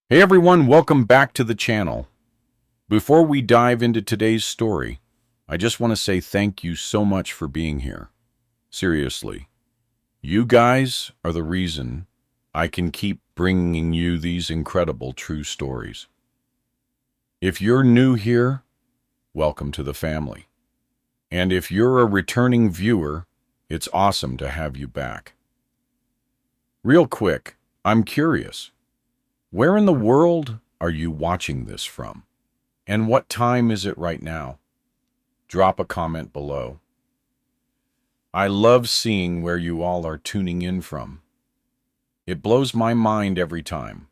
Hey everyone, welcome back to the channel. Before we dive into today's story, I just want to say thank you so much for being here. Seriously, you guys are the reason I can keep bringing you these incredible true stories. If you're new here, welcome to the family. And if you're a returning viewer, it's awesome to have you back. Real quick, I'm curious. Where in the world are you watching this from? And what time is it right now? Drop a comment below. I love seeing where you all are tuning in from. It blows my mind every time.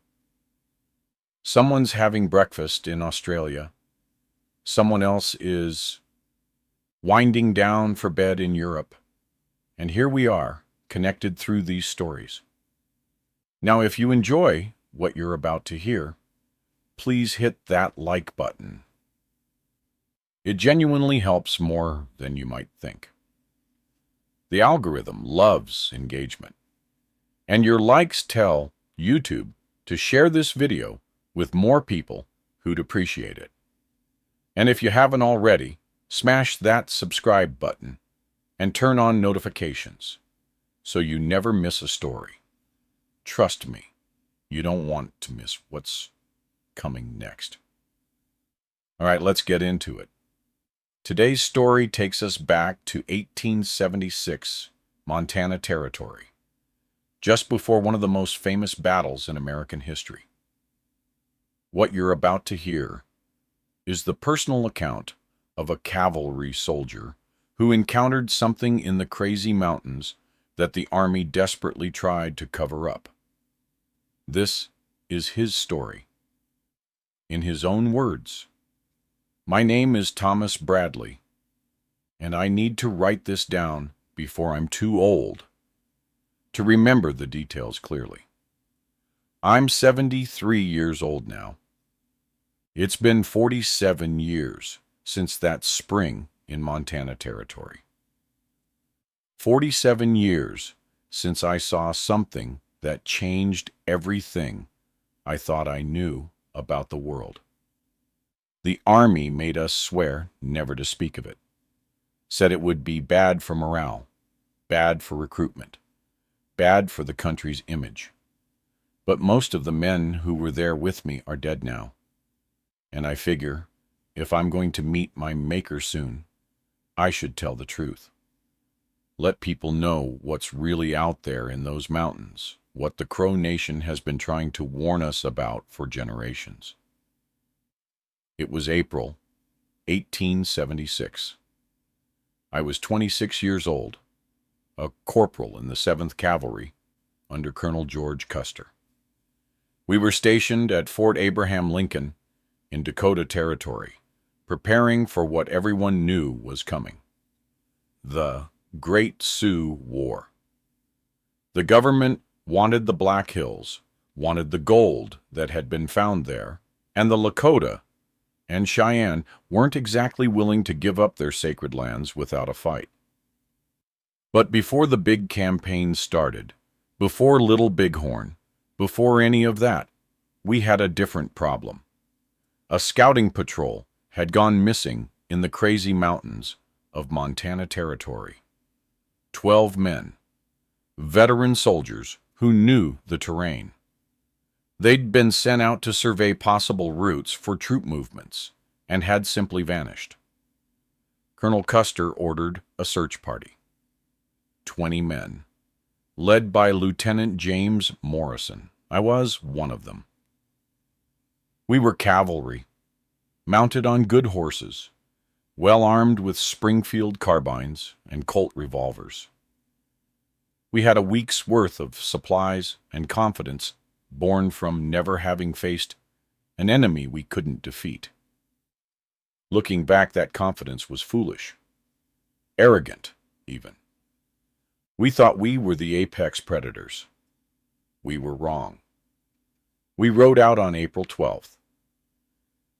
Someone's having breakfast in Australia. Someone else is winding down for bed in Europe. And here we are, connected through these stories. Now, if you enjoy what you're about to hear, please hit that like button. It genuinely helps more than you might think. The algorithm loves engagement, and your likes tell YouTube to share this video with more people who'd appreciate it. And if you haven't already, smash that subscribe button and turn on notifications so you never miss a story. Trust me, you don't want to miss what's coming next. All right, let's get into it. Today's story takes us back to 1876, Montana Territory, just before one of the most famous battles in American history. What you're about to hear is the personal account of a cavalry soldier who encountered something in the crazy mountains that the Army desperately tried to cover up. This is his story. In his own words, "My name is Thomas Bradley, and I need to write this down before I'm too old to remember the details clearly. I'm 73 years old now. It's been 47 years since that spring in Montana Territory. 47 years since I saw something that changed everything I thought I knew about the world. The Army made us swear never to speak of it, said it would be bad for morale, bad for recruitment, bad for the country's image. But most of the men who were there with me are dead now, and I figure if I'm going to meet my maker soon, I should tell the truth. Let people know what's really out there in those mountains, what the Crow Nation has been trying to warn us about for generations." It was April 1876. I was 26 years old, a corporal in the 7th Cavalry under Colonel George Custer. We were stationed at Fort Abraham Lincoln in Dakota Territory, preparing for what everyone knew was coming: the Great Sioux War. The government wanted the Black Hills, wanted the gold that had been found there, and the Lakota and Cheyenne weren't exactly willing to give up their sacred lands without a fight. But before the big campaign started, before Little Bighorn, before any of that, we had a different problem. A scouting patrol had gone missing in the crazy mountains of Montana Territory. 12 men, veteran soldiers who knew the terrain. They'd been sent out to survey possible routes for troop movements and had simply vanished. Colonel Custer ordered a search party. 20 men, led by Lieutenant James Morrison. I was one of them. We were cavalry, mounted on good horses, well armed with Springfield carbines and Colt revolvers. We had a week's worth of supplies and confidence born from never having faced an enemy we couldn't defeat. Looking back, that confidence was foolish, arrogant even. We thought we were the apex predators. We were wrong. We rode out on April 12th.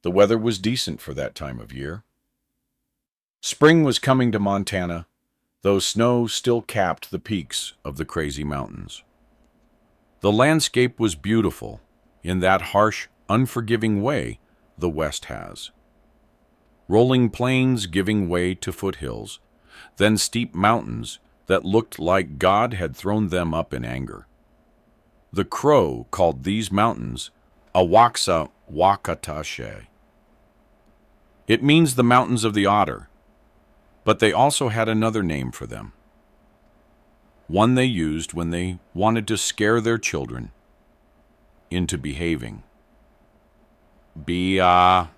The weather was decent for that time of year. Spring was coming to Montana, though snow still capped the peaks of the crazy mountains. The landscape was beautiful in that harsh, unforgiving way the West has. Rolling plains giving way to foothills, then steep mountains that looked like God had thrown them up in anger. The Crow called these mountains Awaksa Wakatashe. It means the mountains of the otter, but they also had another name for them. One they used when they wanted to scare their children into behaving. Bia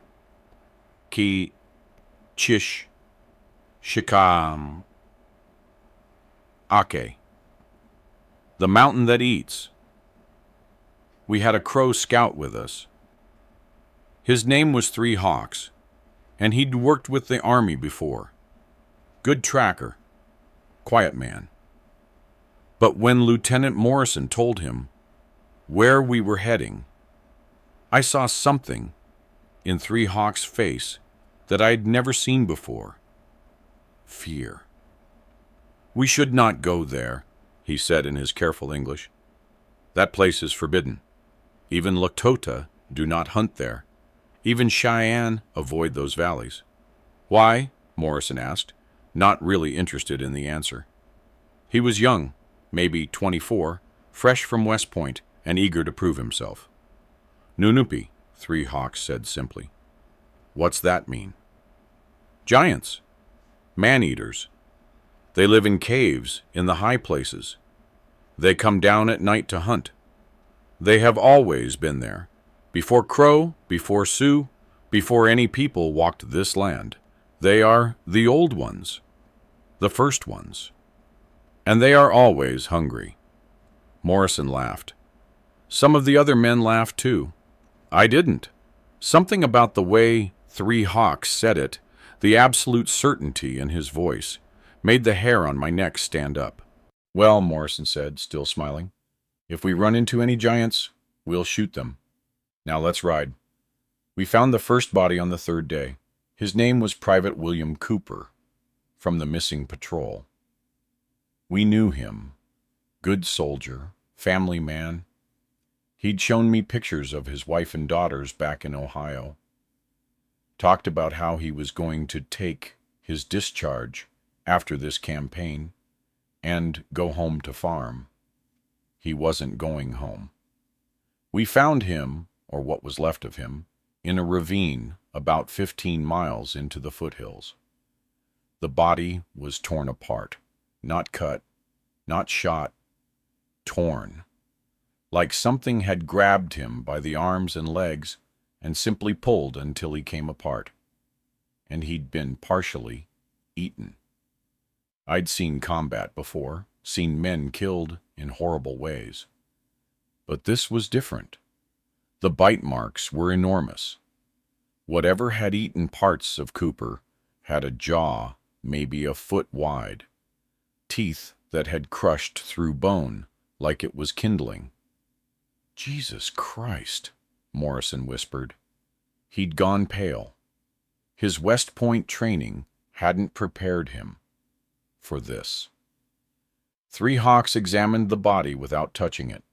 ki chish shikam ake. The mountain that eats. We had a crow scout with us. His name was Three Hawks, and he'd worked with the army before. Good tracker, quiet man. But when Lieutenant Morrison told him where we were heading, I saw something in Three Hawks' face that I had never seen before. Fear. "We should not go there," he said in his careful English. "That place is forbidden. Even Lakota do not hunt there. Even Cheyenne avoid those valleys." "Why?" Morrison asked, not really interested in the answer. He was young, maybe 24, fresh from West Point, and eager to prove himself. "Nunupi," Three Hawks said simply. "What's that mean?" "Giants. Man-eaters. They live in caves, in the high places. They come down at night to hunt. They have always been there. Before Crow, before Sioux, before any people walked this land. They are the old ones, the first ones. And they are always hungry." Morrison laughed. Some of the other men laughed too. I didn't. Something about the way Three Hawks said it, the absolute certainty in his voice, made the hair on my neck stand up. "Well," Morrison said, still smiling, "if we run into any giants, we'll shoot them. Now let's ride." We found the first body on the third day. His name was Private William Cooper, from the missing patrol. We knew him. Good soldier, family man. He'd shown me pictures of his wife and daughters back in Ohio. Talked about how he was going to take his discharge after this campaign and go home to farm. He wasn't going home. We found him, or what was left of him, in a ravine about 15 miles into the foothills. The body was torn apart, not cut, not shot, torn, like something had grabbed him by the arms and legs and simply pulled until he came apart. And he'd been partially eaten. I'd seen combat before, seen men killed in horrible ways. But this was different. The bite marks were enormous. Whatever had eaten parts of Cooper had a jaw maybe a foot wide, teeth that had crushed through bone like it was kindling. "Jesus Christ," Morrison whispered. He'd gone pale. His West Point training hadn't prepared him for this. Three Hawks examined the body without touching it.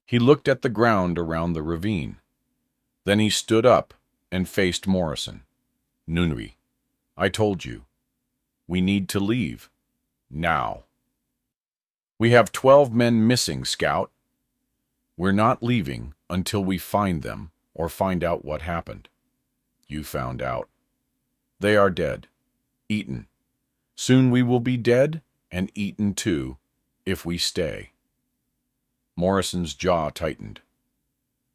He looked at the ground around the ravine. Then he stood up and faced Morrison. "Nunupi, I told you. We need to leave. Now. We have 12 men missing, Scout. We're not leaving until we find them or find out what happened." "You found out. They are dead. Eaten. Soon we will be dead and eaten too, if we stay." Morrison's jaw tightened.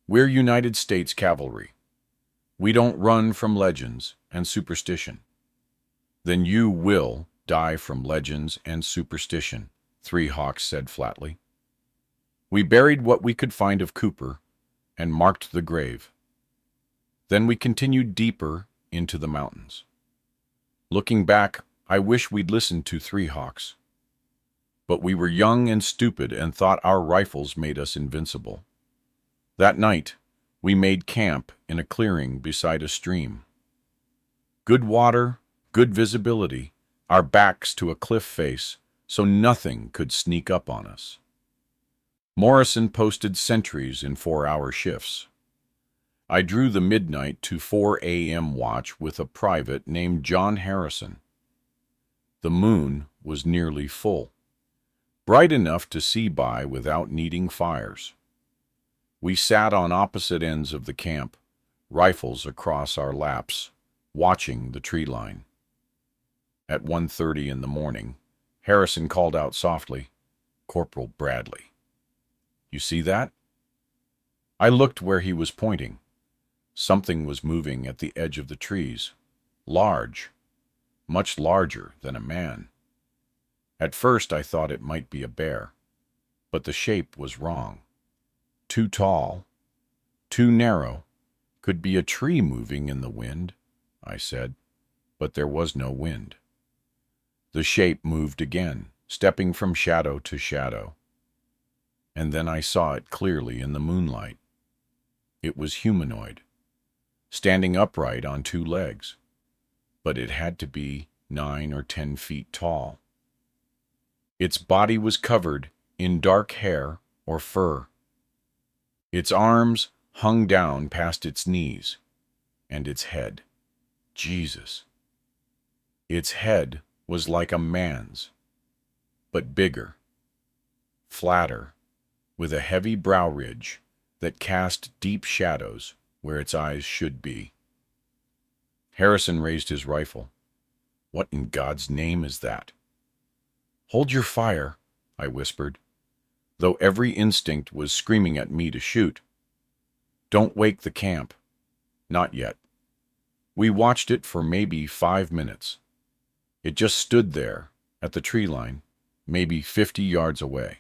"We're United States Cavalry. We don't run from legends and superstition." "Then you will die from legends and superstition," Three Hawks said flatly. We buried what we could find of Cooper and marked the grave. Then we continued deeper into the mountains. Looking back, I wish we'd listened to Three Hawks. But we were young and stupid and thought our rifles made us invincible. That night, we made camp in a clearing beside a stream. Good water, good visibility, our backs to a cliff face, so nothing could sneak up on us. Morrison posted sentries in 4-hour shifts. I drew the midnight to 4 a.m. watch with a private named John Harrison. The moon was nearly full, bright enough to see by without needing fires. We sat on opposite ends of the camp, rifles across our laps, watching the tree line. At 1:30 in the morning, Harrison called out softly, "Corporal Bradley. You see that?" I looked where he was pointing. Something was moving at the edge of the trees, large, much larger than a man. At first I thought it might be a bear, but the shape was wrong. Too tall, too narrow, could be a tree moving in the wind, I said, but there was no wind. The shape moved again, stepping from shadow to shadow. And then I saw it clearly in the moonlight. It was humanoid, standing upright on 2 legs, but it had to be 9 or 10 feet tall. Its body was covered in dark hair or fur. Its arms hung down past its knees, and its head, Jesus. Its head was like a man's, but bigger, flatter, with a heavy brow ridge that cast deep shadows where its eyes should be. Harrison raised his rifle. "What in God's name is that?" "Hold your fire," I whispered, though every instinct was screaming at me to shoot. "Don't wake the camp." "Not yet." We watched it for maybe 5 minutes. It just stood there, at the tree line, maybe 50 yards away,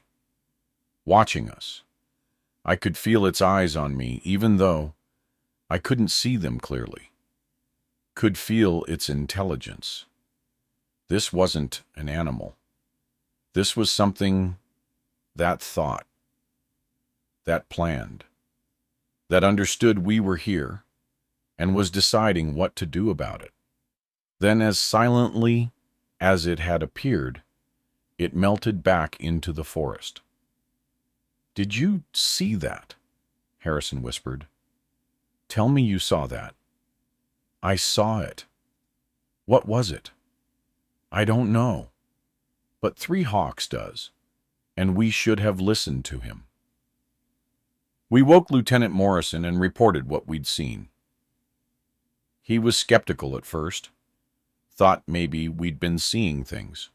watching us. I could feel its eyes on me, even though I couldn't see them clearly. Could feel its intelligence. This wasn't an animal. This was something that thought, that planned, that understood we were here, and was deciding what to do about it. Then, as silently as it had appeared, it melted back into the forest. "Did you see that?" Harrison whispered. "Tell me you saw that." "I saw it." "What was it?" "I don't know. But 3 Hawks does, and we should have listened to him." We woke Lieutenant Morrison and reported what we'd seen. He was skeptical at first, thought maybe we'd been seeing things.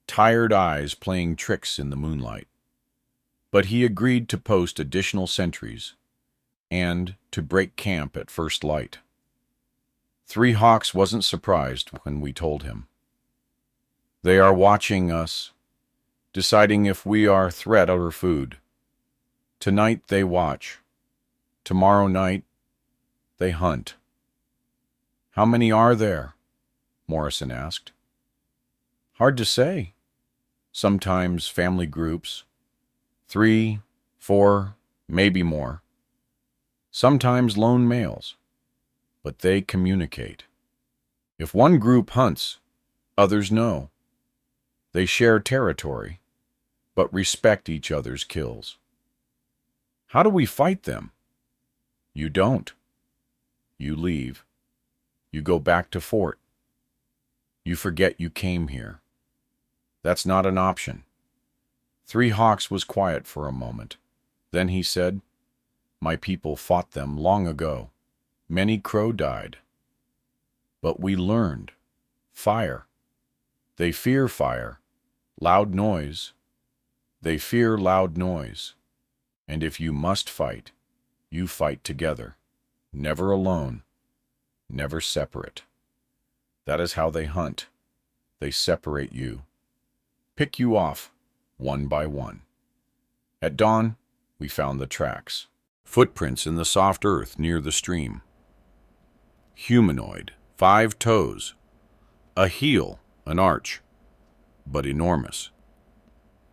Tired eyes playing tricks in the moonlight. But he agreed to post additional sentries and to break camp at first light. 3 Hawks wasn't surprised when we told him. "They are watching us, deciding if we are threat or food. Tonight they watch. Tomorrow night they hunt." "How many are there?" Morrison asked. "Hard to say. Sometimes family groups. 3, 4, maybe more. Sometimes lone males. But they communicate. If one group hunts, others know. They share territory, but respect each other's kills." "How do we fight them?" "You don't. You leave. You go back to fort. You forget you came here. That's not an option." 3 Hawks was quiet for a moment. Then he said, "My people fought them long ago. Many Crow died. But we learned. Fire. They fear fire. Loud noise. They fear loud noise. And if you must fight, you fight together. Never alone. Never separate. That is how they hunt. They separate you. Pick you off, one by one." At dawn, we found the tracks. Footprints in the soft earth near the stream. Humanoid, 5 toes. A heel, an arch, but enormous.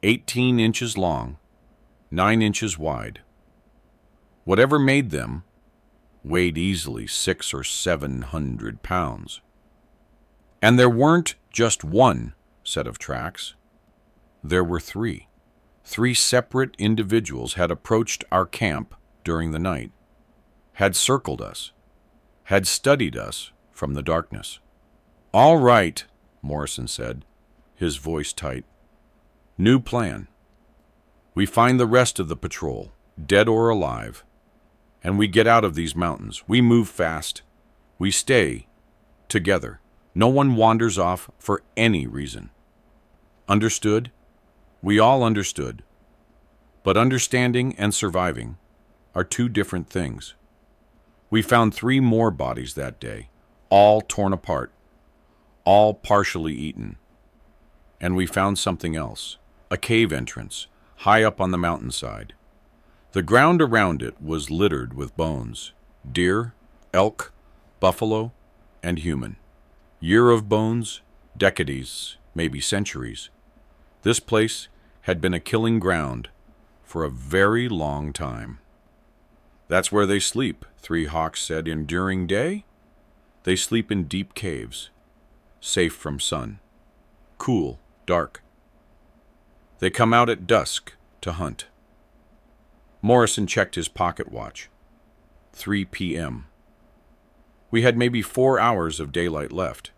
18 inches long, 9 inches wide. Whatever made them weighed easily 600 or 700 pounds. And there weren't just one set of tracks. There were 3. 3 separate individuals had approached our camp during the night, had circled us, had studied us from the darkness. "All right," Morrison said, his voice tight. "New plan. We find the rest of the patrol, dead or alive, and we get out of these mountains. We move fast. We stay together. No one wanders off for any reason. Understood?" We all understood. But understanding and surviving are 2 different things. We found 3 more bodies that day, all torn apart, all partially eaten. And we found something else, a cave entrance, high up on the mountainside. The ground around it was littered with bones, deer, elk, buffalo, and human. Year of bones, decades, maybe centuries. This place had been a killing ground for a very long time. "That's where they sleep," 3 hawks said. "During day, they sleep in deep caves, safe from sun. Cool, dark. They come out at dusk to hunt." Morrison checked his pocket watch. 3 p.m. We had maybe 4 hours of daylight left.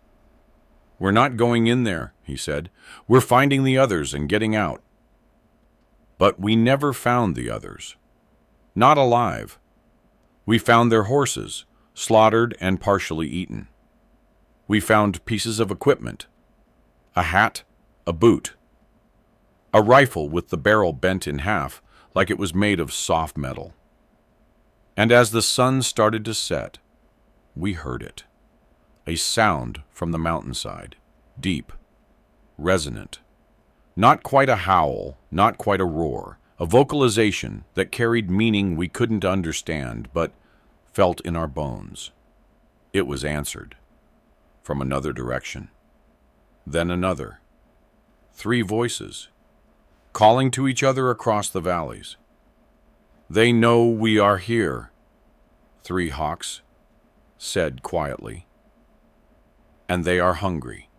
"We're not going in there," he said. "We're finding the others and getting out." But we never found the others. Not alive. We found their horses, slaughtered and partially eaten. We found pieces of equipment, a hat, a boot, a rifle with the barrel bent in half like it was made of soft metal. And as the sun started to set, we heard it. A sound from the mountainside, deep, resonant. Not quite a howl, not quite a roar, a vocalization that carried meaning we couldn't understand but felt in our bones. It was answered from another direction, then another. 3 voices, calling to each other across the valleys. "They know we are here," 3 hawks said quietly. "And they are hungry."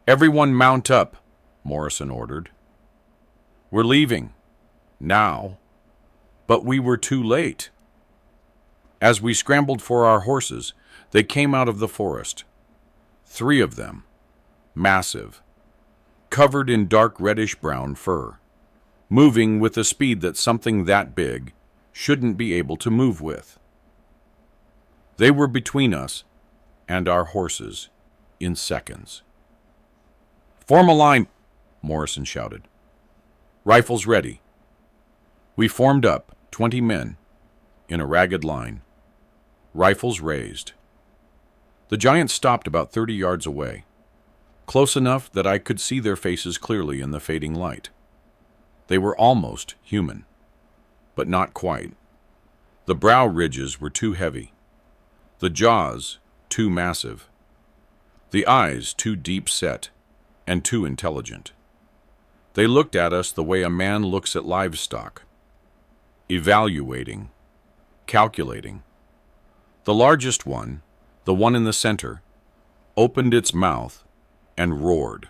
"Everyone mount up," Morrison ordered. "We're leaving. Now." But we were too late. As we scrambled for our horses, they came out of the forest. 3 of them, massive, covered in dark reddish-brown fur, moving with a speed that something that big shouldn't be able to move with. They were between us and our horses in seconds. "Form a line," Morrison shouted. "Rifles ready." We formed up, 20 men, in a ragged line, rifles raised. The giants stopped about 30 yards away, close enough that I could see their faces clearly in the fading light. They were almost human, but not quite. The brow ridges were too heavy, the jaws too massive, the eyes too deep-set and too intelligent. They looked at us the way a man looks at livestock, evaluating, calculating. The largest one, the one in the center, opened its mouth and roared.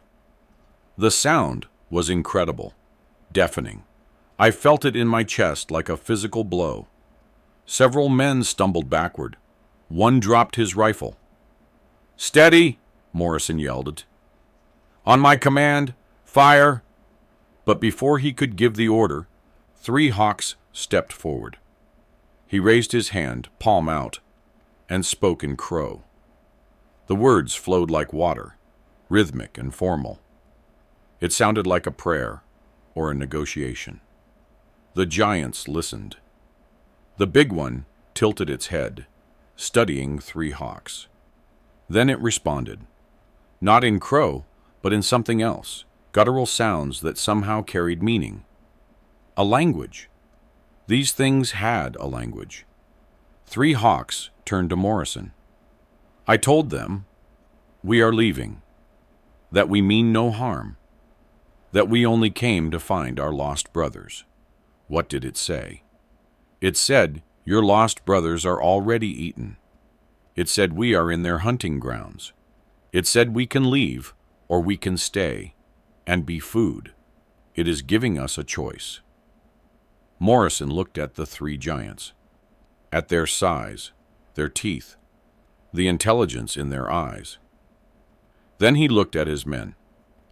The sound was incredible, deafening. I felt it in my chest like a physical blow. Several men stumbled backward. One dropped his rifle. "Steady!" Morrison yelled. "On my command, fire!" But before he could give the order, 3 hawks stepped forward. He raised his hand, palm out, and spoke in Crow. The words flowed like water, rhythmic and formal. It sounded like a prayer or a negotiation. The giants listened. The big one tilted its head, studying 3 hawks. Then it responded, not in Crow, but in something else, guttural sounds that somehow carried meaning. A language. These things had a language. 3 hawks turned to Morrison. "I told them, we are leaving, that we mean no harm, that we only came to find our lost brothers." What did it say? It said, "Your lost brothers are already eaten." It said we are in their hunting grounds. It said we can leave or we can stay and be food. It is giving us a choice. Morrison looked at the three giants, at their size, their teeth, the intelligence in their eyes. Then he looked at his men,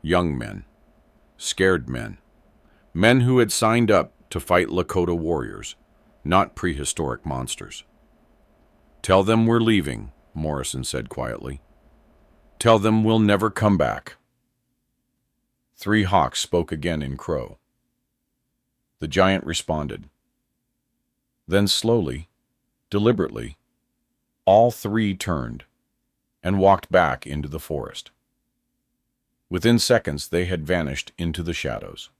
young men, scared men, men who had signed up to fight Lakota warriors, not prehistoric monsters. "Tell them we're leaving," Morrison said quietly. "Tell them we'll never come back." Three Hawks spoke again in Crow. The giant responded. Then slowly, deliberately, all three turned and walked back into the forest. Within seconds, they had vanished into the shadows.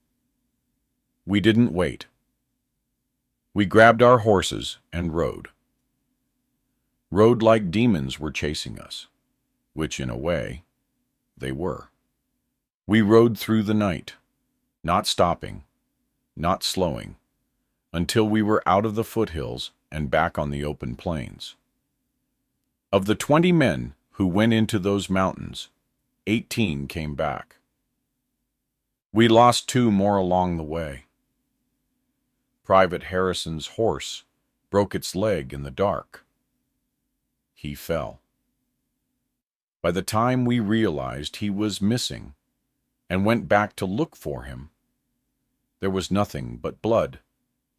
We didn't wait. We grabbed our horses and rode. Rode like demons were chasing us, which in a way, they were. We rode through the night, not stopping, not slowing, until we were out of the foothills and back on the open plains. Of the 20 men who went into those mountains, 18 came back. We lost 2 more along the way. Private Harrison's horse broke its leg in the dark. He fell. By the time we realized he was missing and went back to look for him, there was nothing but blood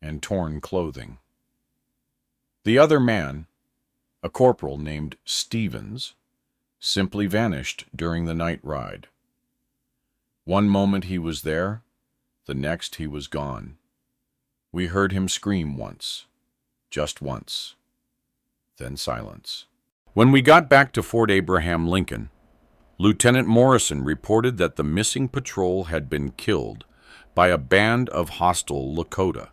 and torn clothing. The other man, a corporal named Stevens, simply vanished during the night ride. One moment he was there, the next he was gone. We heard him scream once, just once, then silence. When we got back to Fort Abraham Lincoln, Lieutenant Morrison reported that the missing patrol had been killed by a band of hostile Lakota.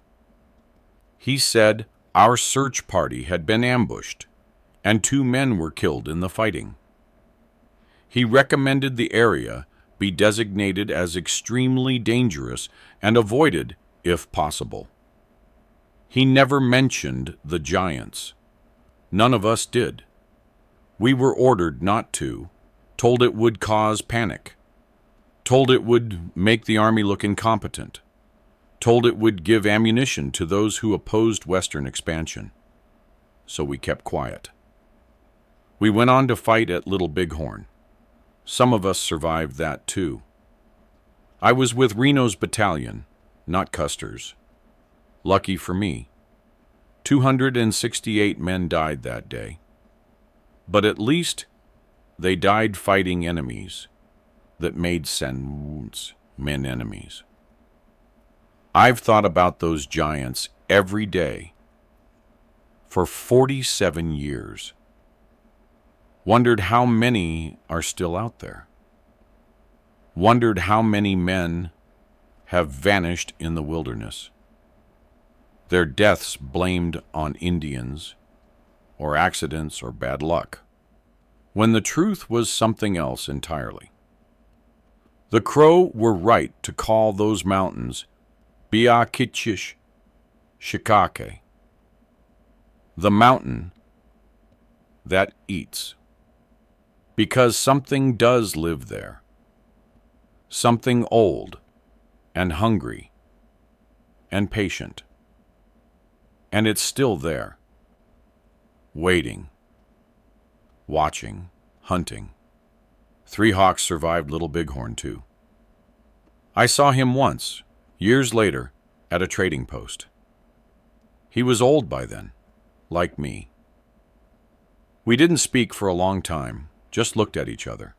He said our search party had been ambushed, and 2 men were killed in the fighting. He recommended the area be designated as extremely dangerous and avoided if possible. He never mentioned the giants. None of us did. We were ordered not to, told it would cause panic, told it would make the Army look incompetent, told it would give ammunition to those who opposed Western expansion. So we kept quiet. We went on to fight at Little Bighorn. Some of us survived that too. I was with Reno's battalion, not Custer's. Lucky for me. 268 men died that day. But at least they died fighting enemies that made men enemies. I've thought about those giants every day for 47 years. Wondered how many are still out there. Wondered how many men have vanished in the wilderness. Their deaths blamed on Indians, or accidents, or bad luck, when the truth was something else entirely. The Crow were right to call those mountains Biakichish Shikake, the mountain that eats, because something does live there, something old and hungry and patient, and it's still there, waiting, watching, hunting. 3 Hawks survived Little Bighorn too. I saw him once, years later, at a trading post. He was old by then, like me. We didn't speak for a long time, just looked at each other.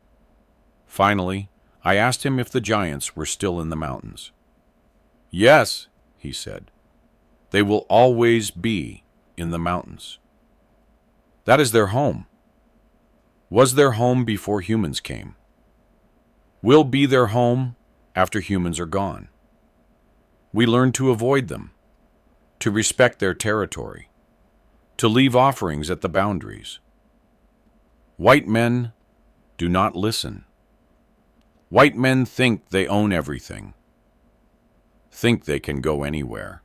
Finally, I asked him if the giants were still in the mountains. "Yes," he said. "They will always be in the mountains. That is their home. Was their home before humans came. Will be their home after humans are gone. We learn to avoid them, to respect their territory, to leave offerings at the boundaries. White men do not listen. White men think they own everything, think they can go anywhere.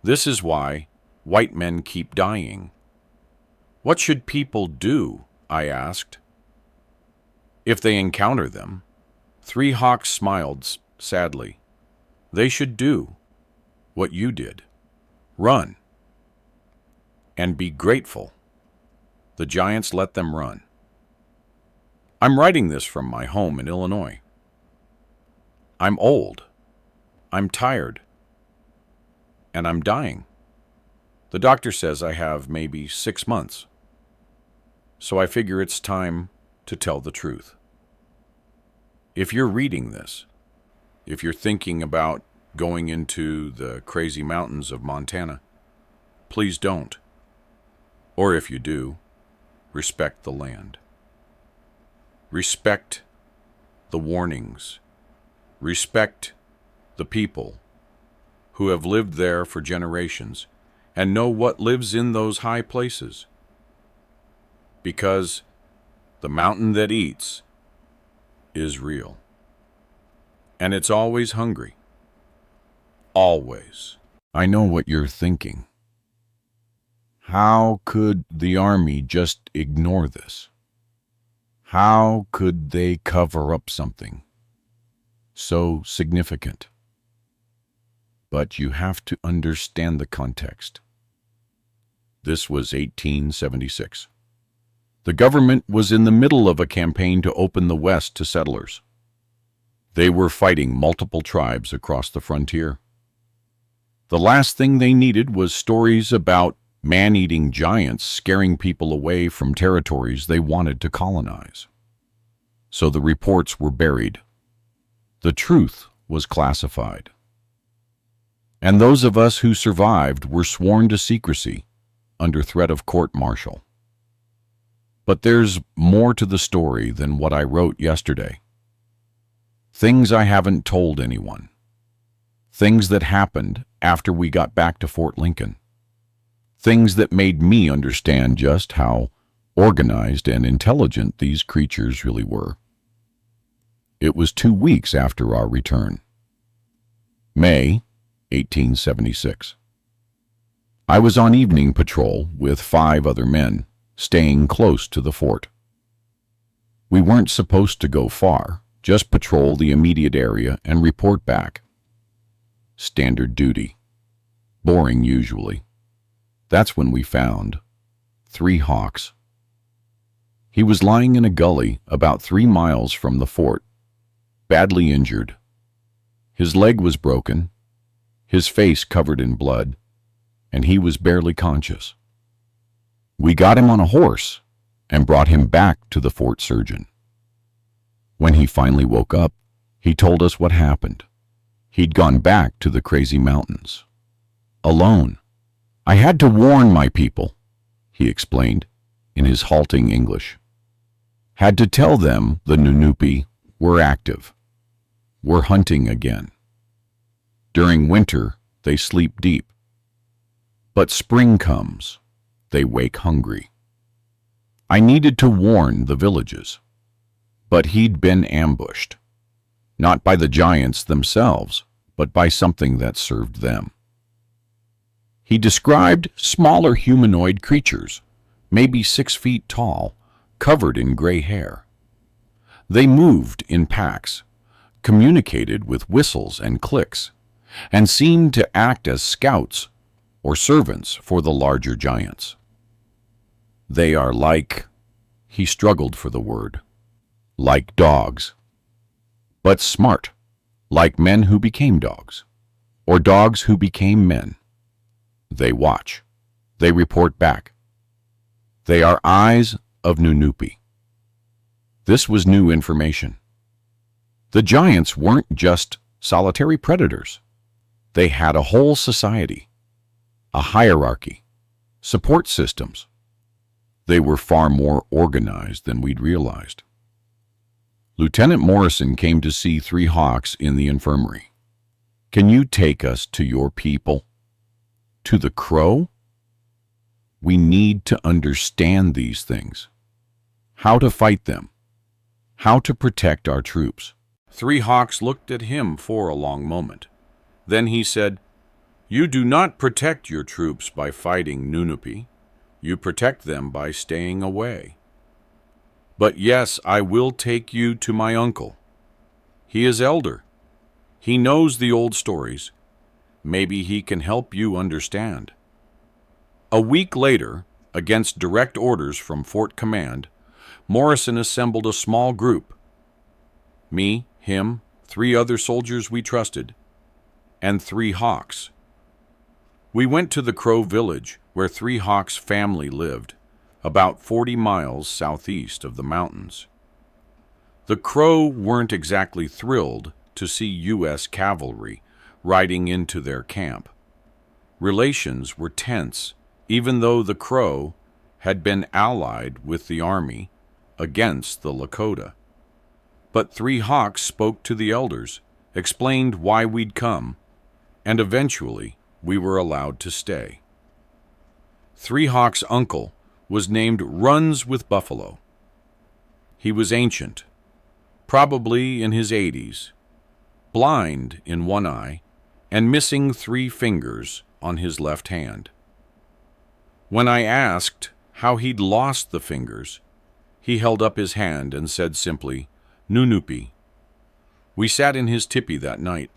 This is why white men keep dying. What should people do?" I asked. "If they encounter them." 3 Hawks smiled sadly. They should do what you did. Run. And be grateful. The giants let them run. I'm writing this from my home in Illinois. I'm old. I'm tired. And I'm dying. The doctor says I have maybe 6 months. So I figure it's time to tell the truth. If you're reading this, if you're thinking about going into the crazy mountains of Montana, please don't. Or if you do, respect the land. Respect the warnings. Respect the people who have lived there for generations and know what lives in those high places. Because the mountain that eats is real. And it's always hungry. Always. I know what you're thinking. How could the army just ignore this? How could they cover up something so significant? But you have to understand the context. This was 1876. The government was in the middle of a campaign to open the West to settlers. They were fighting multiple tribes across the frontier. The last thing they needed was stories about man-eating giants scaring people away from territories they wanted to colonize. So the reports were buried. The truth was classified. And those of us who survived were sworn to secrecy under threat of court-martial. But there's more to the story than what I wrote yesterday. Things I haven't told anyone. Things that happened after we got back to Fort Lincoln. Things that made me understand just how organized and intelligent these creatures really were. It was 2 weeks after our return. May 1876. I was on evening patrol with 5 other men, staying close to the fort. We weren't supposed to go far, just patrol the immediate area and report back. Standard duty. Boring usually. That's when we found 3 hawks. He was lying in a gully about 3 miles from the fort, badly injured. His leg was broken, his face covered in blood, and he was barely conscious. We got him on a horse and brought him back to the fort surgeon. When he finally woke up, he told us what happened. He'd gone back to the crazy mountains. Alone. I had to warn my people, he explained in his halting English. Had to tell them the Nunupi were active. Were hunting again. During winter, they sleep deep. But spring comes. They wake hungry. I needed to warn the villages. But he'd been ambushed. Not by the giants themselves, but by something that served them. He described smaller humanoid creatures, maybe 6 feet tall, covered in gray hair. They moved in packs, communicated with whistles and clicks, and seemed to act as scouts or servants for the larger giants. They are like, he struggled for the word, like dogs. But smart, like men who became dogs, or dogs who became men. They watch. They report back. They are eyes of Nunupi. This was new information. The giants weren't just solitary predators. They had a whole society, a hierarchy, support systems. They were far more organized than we'd realized. Lieutenant Morrison came to see 3 hawks in the infirmary. Can you take us to your people? To the Crow? We need to understand these things. How to fight them. How to protect our troops. 3 hawks looked at him for a long moment. Then he said, "You do not protect your troops by fighting Nunupi. You protect them by staying away. But yes, I will take you to my uncle. He is elder. He knows the old stories. Maybe he can help you understand. A week later, against direct orders from Fort Command, Morrison assembled a small group. Me, him, 3 other soldiers we trusted, and 3 Hawks. We went to the Crow village where 3 Hawks' family lived, about 40 miles southeast of the mountains. The Crow weren't exactly thrilled to see U.S. cavalry riding into their camp. Relations were tense, even though the Crow had been allied with the army against the Lakota. But 3 Hawks spoke to the elders, explained why we'd come, and eventually we were allowed to stay. 3 Hawks' uncle was named Runs with Buffalo. He was ancient, probably in his 80s, blind in one eye, and missing 3 fingers on his left hand. When I asked how he'd lost the fingers, he held up his hand and said simply, "Nunupi." We sat in his tipi that night.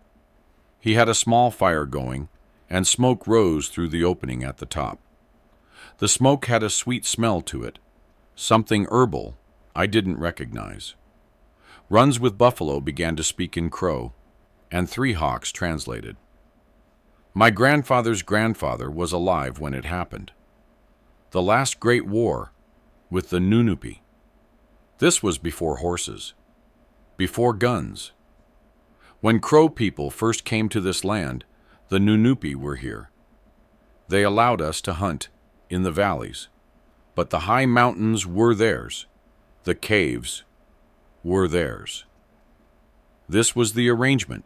He had a small fire going, and smoke rose through the opening at the top. The smoke had a sweet smell to it, something herbal I didn't recognize. Runs with Buffalo began to speak in Crow, and 3 Hawks translated. My grandfather's grandfather was alive when it happened. The last great war with the Nunupi. This was before horses, before guns. When Crow people first came to this land, the Nunupi were here. They allowed us to hunt in the valleys, but the high mountains were theirs. The caves were theirs. This was the arrangement.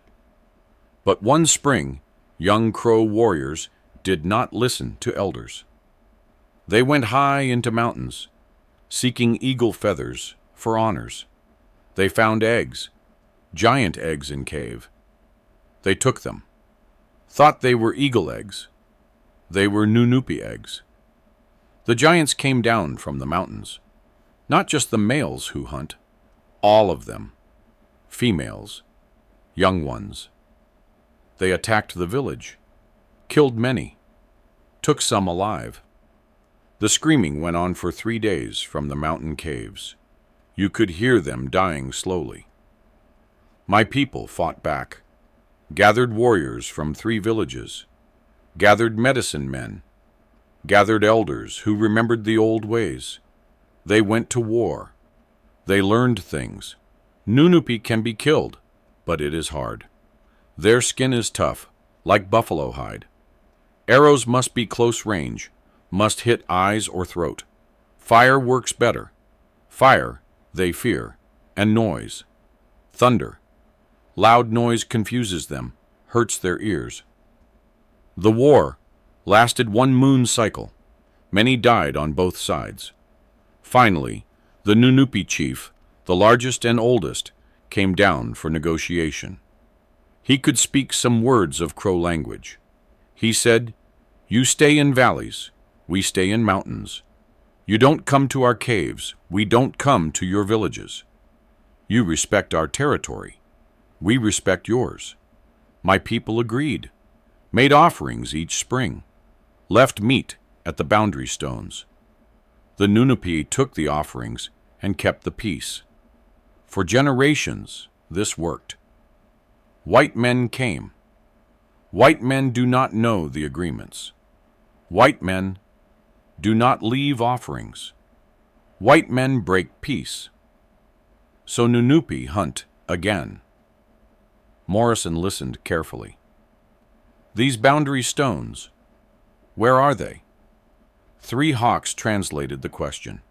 But one spring, young Crow warriors did not listen to elders. They went high into mountains, seeking eagle feathers for honors. They found eggs, giant eggs in cave. They took them, thought they were eagle eggs. They were Nunupi eggs. The giants came down from the mountains, not just the males who hunt, all of them, females, young ones. They attacked the village, killed many, took some alive. The screaming went on for 3 days from the mountain caves. You could hear them dying slowly. My people fought back, gathered warriors from 3 villages, gathered medicine men, gathered elders who remembered the old ways. They went to war. They learned things. Nunupi can be killed, but it is hard. Their skin is tough, like buffalo hide. Arrows must be close range, must hit eyes or throat. Fire works better. Fire, they fear, and noise. Thunder. Loud noise confuses them, hurts their ears. The war lasted 1 moon cycle. Many died on both sides. Finally, the Nunupi chief, the largest and oldest, came down for negotiation. He could speak some words of Crow language. He said, "You stay in valleys, we stay in mountains. You don't come to our caves, we don't come to your villages. You respect our territory, we respect yours." My people agreed, made offerings each spring, left meat at the boundary stones. The Nunupi took the offerings and kept the peace. For generations, this worked. White men came. White men do not know the agreements. White men do not leave offerings. White men break peace. So Nunupi hunt again. Morrison listened carefully. These boundary stones, where are they? 3 Hawks translated the question.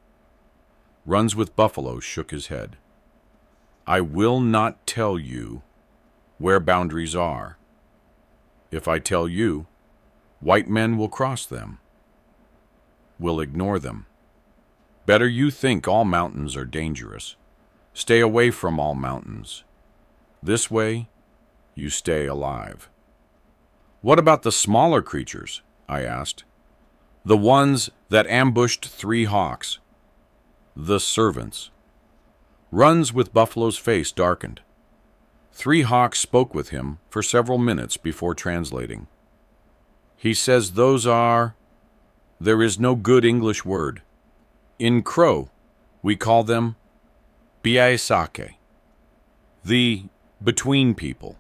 Runs with Buffalo shook his head. I will not tell you where boundaries are. If I tell you, white men will cross them, will ignore them. Better you think all mountains are dangerous. Stay away from all mountains. This way, you stay alive. What about the smaller creatures? I asked. The ones that ambushed 3 Hawks. The servants. Runs with Buffalo's face darkened. Three Hawks spoke with him for several minutes before translating. He says those are... There is no good English word. In Crow, we call them Biaisake, the between people.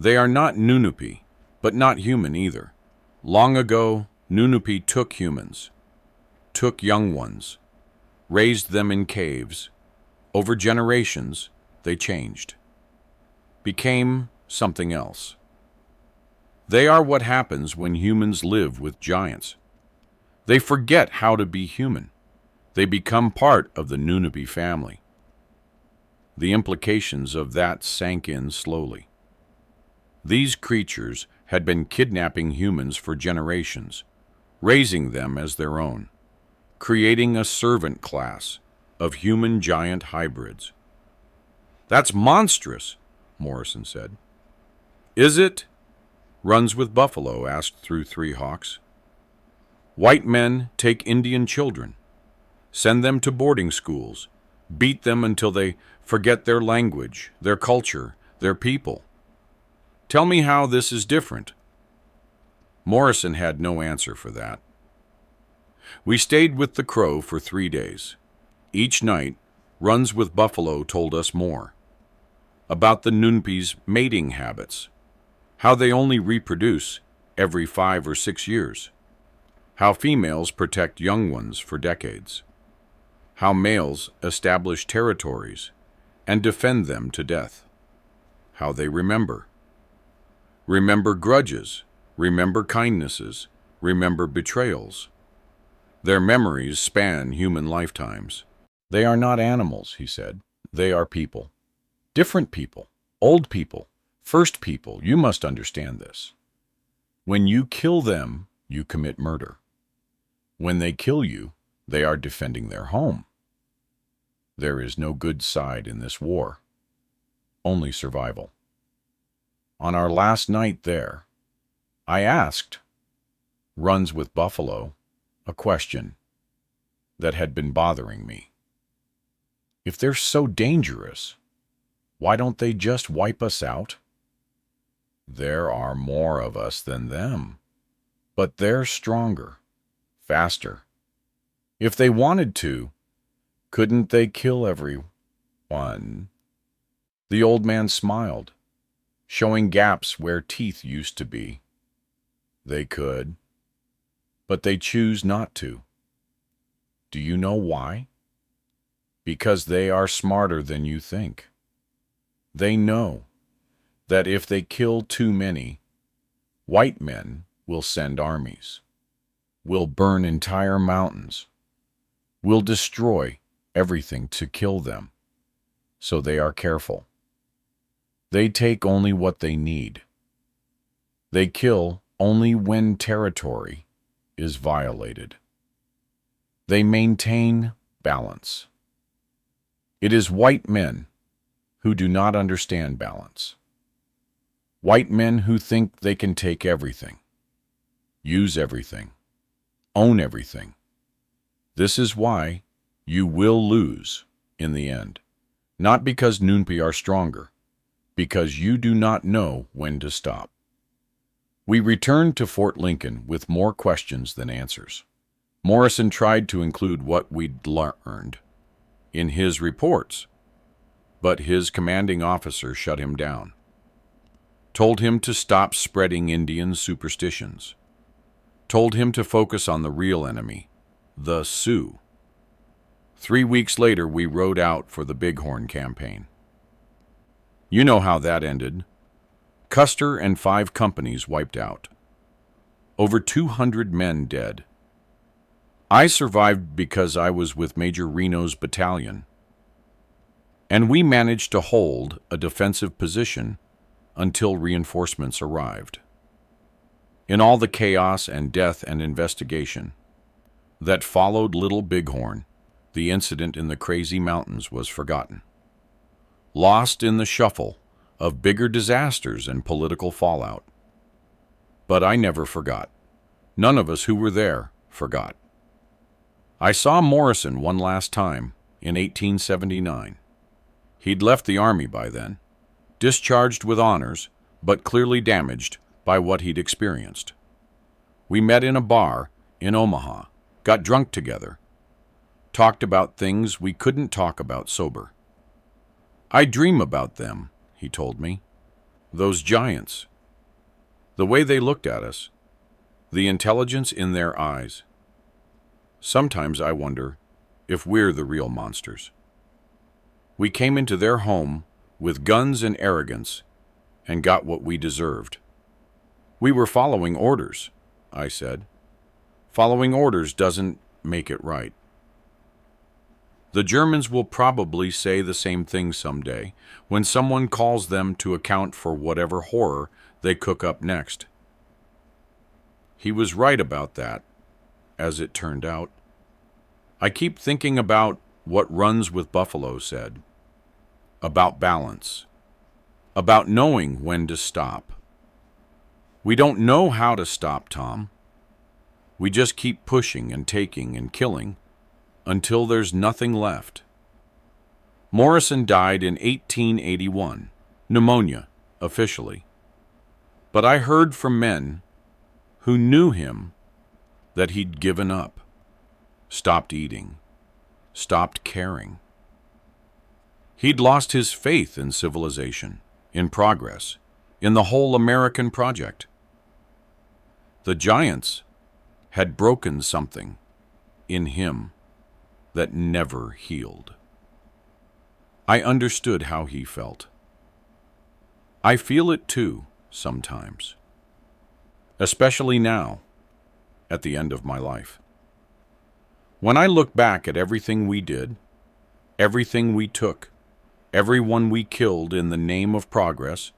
They are not Nunupi, but not human either. Long ago, Nunupi took humans, took young ones, raised them in caves. Over generations, they changed, became something else. They are what happens when humans live with giants. They forget how to be human. They become part of the Nunupi family. The implications of that sank in slowly. These creatures had been kidnapping humans for generations, raising them as their own, creating a servant class of human giant hybrids. That's monstrous, Morrison said. Is it? Runs with Buffalo asked through Three Hawks. White men take Indian children, send them to boarding schools, beat them until they forget their language, their culture, their people. Tell me how this is different. Morrison had no answer for that. We stayed with the Crow for 3 days. Each night, Runs with Buffalo told us more about the Nunupi's mating habits, how they only reproduce every 5 or 6 years, how females protect young ones for decades, how males establish territories and defend them to death, how they remember grudges, remember kindnesses, remember betrayals. Their memories span human lifetimes. They are not animals, he said. They are people. Different people. Old people. First people. You must understand this. When you kill them, you commit murder. When they kill you, they are defending their home. There is no good side in this war. Only survival. On our last night there, I asked Runs with Buffalo a question that had been bothering me. If they're so dangerous, why don't they just wipe us out? There are more of us than them, but they're stronger, faster. If they wanted to, couldn't they kill everyone? The old man smiled, showing gaps where teeth used to be. They could, but they choose not to. Do you know why? Because they are smarter than you think. They know that if they kill too many, white men will send armies, will burn entire mountains, will destroy everything to kill them. So they are careful. They take only what they need. They kill only when territory is violated. They maintain balance. It is white men who do not understand balance. White men who think they can take everything, use everything, own everything. This is why you will lose in the end. Not because Nunupi are stronger, because you do not know when to stop. We returned to Fort Lincoln with more questions than answers. Morrison tried to include what we'd learned in his reports, but his commanding officer shut him down, told him to stop spreading Indian superstitions, told him to focus on the real enemy, the Sioux. 3 weeks later, we rode out for the Bighorn campaign. You know how that ended. Custer and 5 companies wiped out. Over 200 men dead. I survived because I was with Major Reno's battalion, and we managed to hold a defensive position until reinforcements arrived. In all the chaos and death and investigation that followed Little Bighorn, the incident in the crazy mountains was forgotten, lost in the shuffle of bigger disasters and political fallout. But I never forgot. None of us who were there forgot. I saw Morrison one last time in 1879. He'd left the army by then, discharged with honors, but clearly damaged by what he'd experienced. We met in a bar in Omaha, got drunk together, talked about things we couldn't talk about sober. I dream about them, he told me. Those giants. The way they looked at us. The intelligence in their eyes. Sometimes I wonder if we're the real monsters. We came into their home with guns and arrogance and got what we deserved. We were following orders, I said. Following orders doesn't make it right. The Germans will probably say the same thing someday when someone calls them to account for whatever horror they cook up next. He was right about that, as it turned out. I keep thinking about what Runs with Buffalo said, about balance, about knowing when to stop. We don't know how to stop, Tom. We just keep pushing and taking and killing until there's nothing left. Morrison died in 1881, pneumonia, officially. But I heard from men who knew him that he'd given up, stopped eating, stopped caring. He'd lost his faith in civilization, in progress, in the whole American project. The giants had broken something in him that never healed. I understood how he felt. I feel it too, sometimes. Especially now, at the end of my life. When I look back at everything we did, everything we took, everyone we killed in the name of progress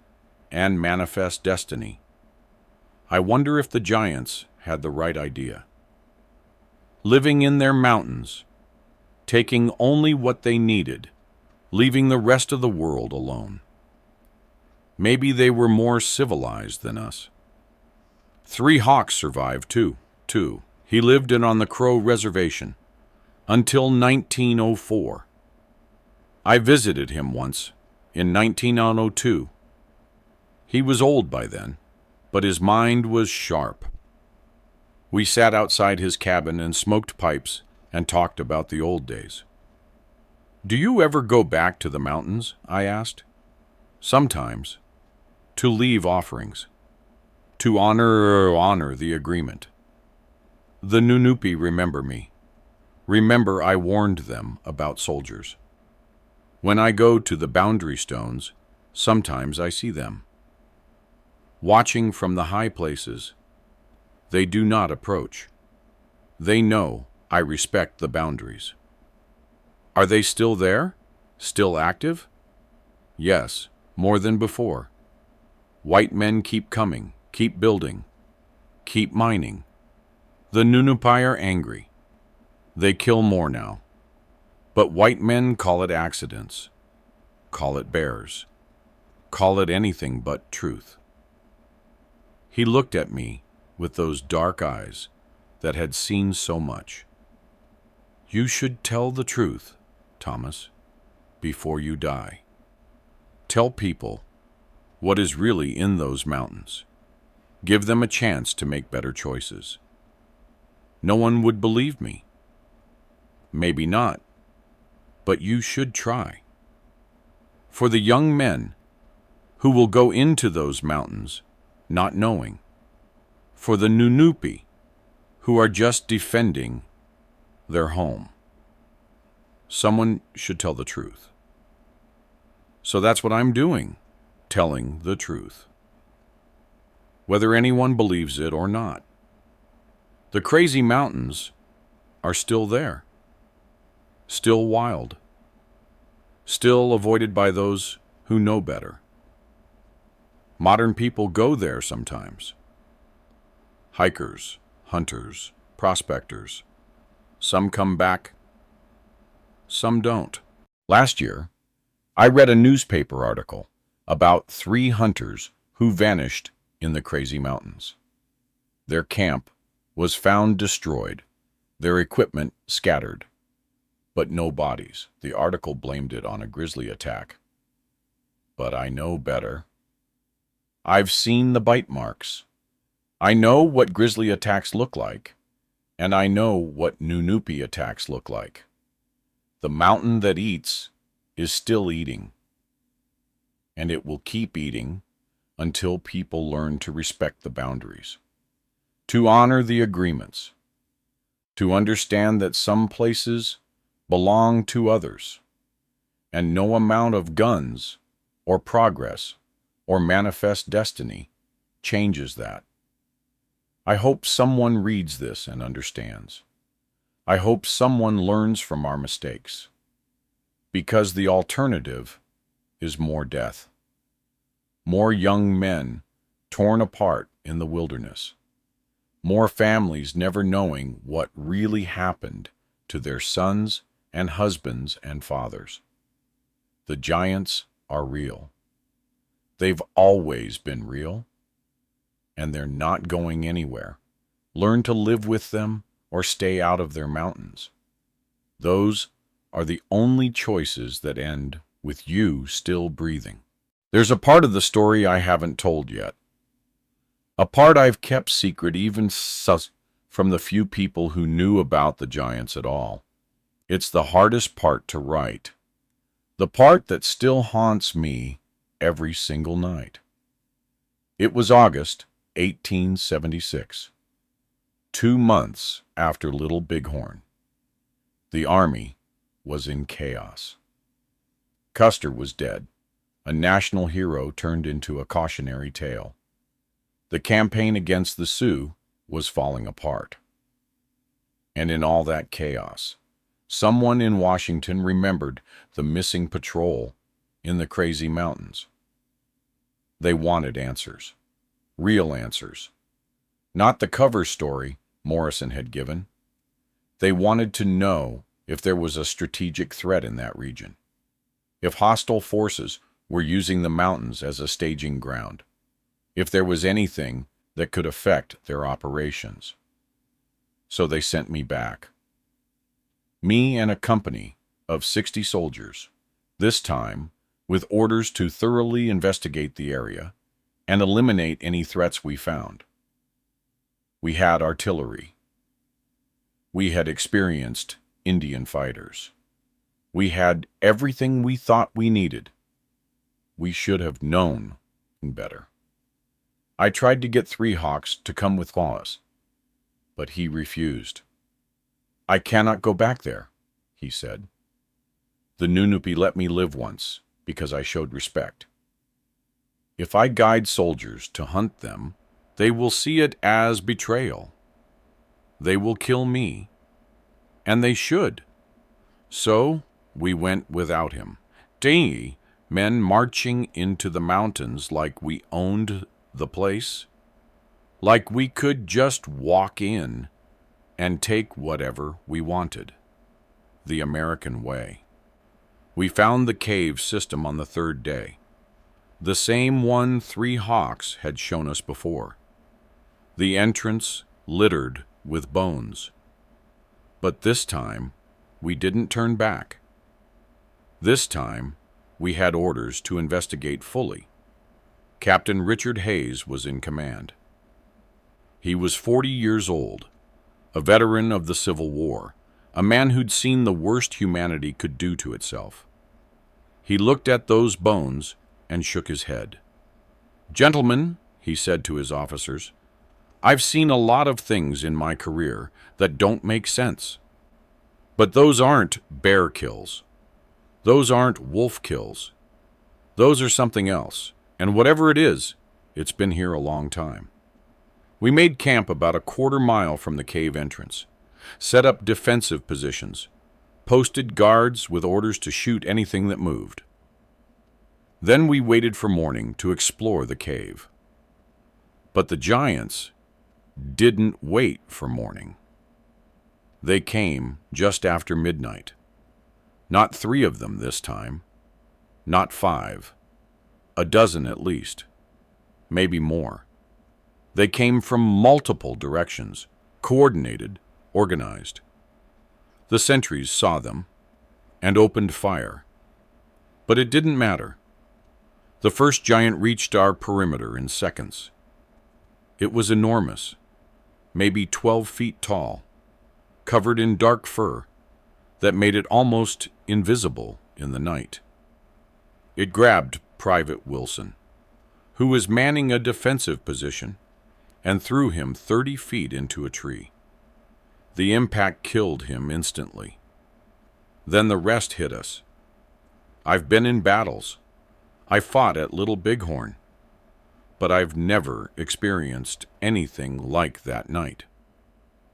and manifest destiny, I wonder if the giants had the right idea. Living in their mountains, taking only what they needed, leaving the rest of the world alone. Maybe they were more civilized than us. 3 Hawks survived, too. He lived on the Crow Reservation until 1904. I visited him once, in 1902. He was old by then, but his mind was sharp. We sat outside his cabin and smoked pipes and talked about the old days. Do you ever go back to the mountains? I asked. Sometimes. To leave offerings. To honor the agreement. The Nunupi remember me. Remember I warned them about soldiers. When I go to the boundary stones, sometimes I see them. Watching from the high places, they do not approach. They know I respect the boundaries. Are they still there? Still active? Yes, more than before. White men keep coming, keep building, keep mining. The Nunupi are angry. They kill more now. But white men call it accidents, call it bears, call it anything but truth. He looked at me with those dark eyes that had seen so much. You should tell the truth, Thomas, before you die. Tell people what is really in those mountains. Give them a chance to make better choices. No one would believe me. Maybe not, but you should try. For the young men who will go into those mountains not knowing. For the Nunupi who are just defending their home. Someone should tell the truth. So that's what I'm doing, telling the truth. Whether anyone believes it or not. The crazy mountains are still there. Still wild. Still avoided by those who know better. Modern people go there sometimes. Hikers, hunters, prospectors. Some come back, some don't. Last year, I read a newspaper article about 3 hunters who vanished in the crazy mountains. Their camp was found destroyed, their equipment scattered, but no bodies. The article blamed it on a grizzly attack. but I know better. I've seen the bite marks. I know what grizzly attacks look like, and I know what Nunupi attacks look like. The mountain that eats is still eating, and it will keep eating until people learn to respect the boundaries, to honor the agreements, to understand that some places belong to others, and no amount of guns or progress or manifest destiny changes that. I hope someone reads this and understands. I hope someone learns from our mistakes, because the alternative is more death, more young men torn apart in the wilderness, more families never knowing what really happened to their sons and husbands and fathers. The giants are real. They've always been real, and they're not going anywhere. Learn to live with them or stay out of their mountains. Those are the only choices that end with you still breathing. There's a part of the story I haven't told yet. A part I've kept secret even from the few people who knew about the giants at all. It's the hardest part to write. The part that still haunts me every single night. It was August 1876, 2 months after Little Bighorn. The army was in chaos. Custer was dead, a national hero turned into a cautionary tale. The campaign against the Sioux was falling apart. And in all that chaos, someone in Washington remembered the missing patrol in the crazy mountains. They wanted answers. Real answers. Not the cover story Morrison had given. They wanted to know if there was a strategic threat in that region, if hostile forces were using the mountains as a staging ground, if there was anything that could affect their operations. So they sent me back. Me and a company of 60 soldiers, this time with orders to thoroughly investigate the area and eliminate any threats we found. We had artillery. We had experienced Indian fighters. We had everything we thought we needed. We should have known better. I tried to get Three Hawks to come with us, but he refused. I cannot go back there, he said. The Nunupi let me live once because I showed respect. If I guide soldiers to hunt them, they will see it as betrayal. They will kill me, and they should. So we went without him. Men marching into the mountains like we owned the place, like we could just walk in and take whatever we wanted. The American way. We found the cave system on the 3rd day. The same one Three Hawks had shown us before. The entrance littered with bones. But this time, we didn't turn back. This time, we had orders to investigate fully. Captain Richard Hayes was in command. He was 40 years old, a veteran of the Civil War, a man who'd seen the worst humanity could do to itself. He looked at those bones and shook his head. "Gentlemen," he said to his officers, "I've seen a lot of things in my career that don't make sense. But those aren't bear kills. Those aren't wolf kills. Those are something else, and whatever it is, it's been here a long time." We made camp about a 1/4 mile from the cave entrance, set up defensive positions, posted guards with orders to shoot anything that moved. Then we waited for morning to explore the cave. But the giants didn't wait for morning. They came just after midnight. Not 3 of them this time, not 5, a dozen at least, maybe more. They came from multiple directions, coordinated, organized. The sentries saw them and opened fire. But it didn't matter. The first giant reached our perimeter in seconds. It was enormous, maybe 12 feet tall, covered in dark fur that made it almost invisible in the night. It grabbed Private Wilson, who was manning a defensive position, and threw him 30 feet into a tree. The impact killed him instantly. Then the rest hit us. I've been in battles. I fought at Little Bighorn, but I've never experienced anything like that night.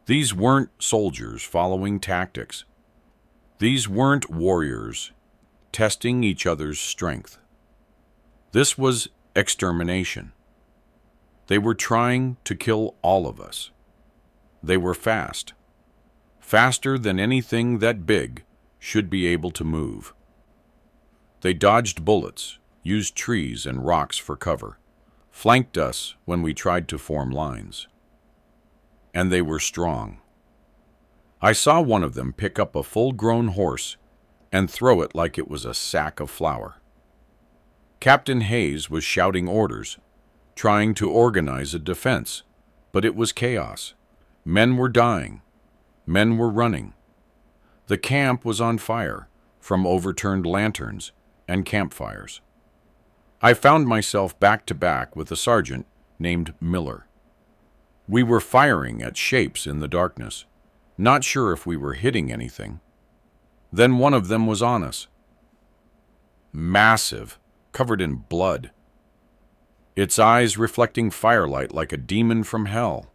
These weren't soldiers following tactics. These weren't warriors testing each other's strength. This was extermination. They were trying to kill all of us. They were fast. Faster than anything that big should be able to move. They dodged bullets, used trees and rocks for cover, flanked us when we tried to form lines. And they were strong. I saw one of them pick up a full-grown horse and throw it like it was a sack of flour. Captain Hayes was shouting orders, trying to organize a defense, but it was chaos. Men were dying. Men were running. The camp was on fire from overturned lanterns and campfires. I found myself back to back with a sergeant named Miller. We were firing at shapes in the darkness, not sure if we were hitting anything. Then one of them was on us. Massive, covered in blood. Its eyes reflecting firelight like a demon from hell.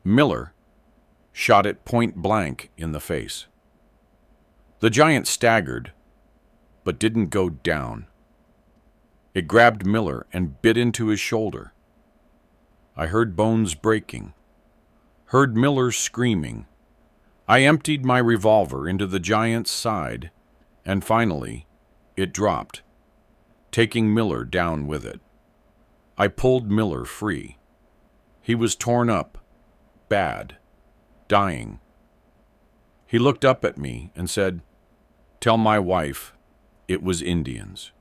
Miller shot it point blank in the face. The giant staggered, but didn't go down. It grabbed Miller and bit into his shoulder. I heard bones breaking, heard Miller screaming. I emptied my revolver into the giant's side, and finally, it dropped, taking Miller down with it. I pulled Miller free. He was torn up, bad, dying. He looked up at me and said, "Tell my wife it was Indians.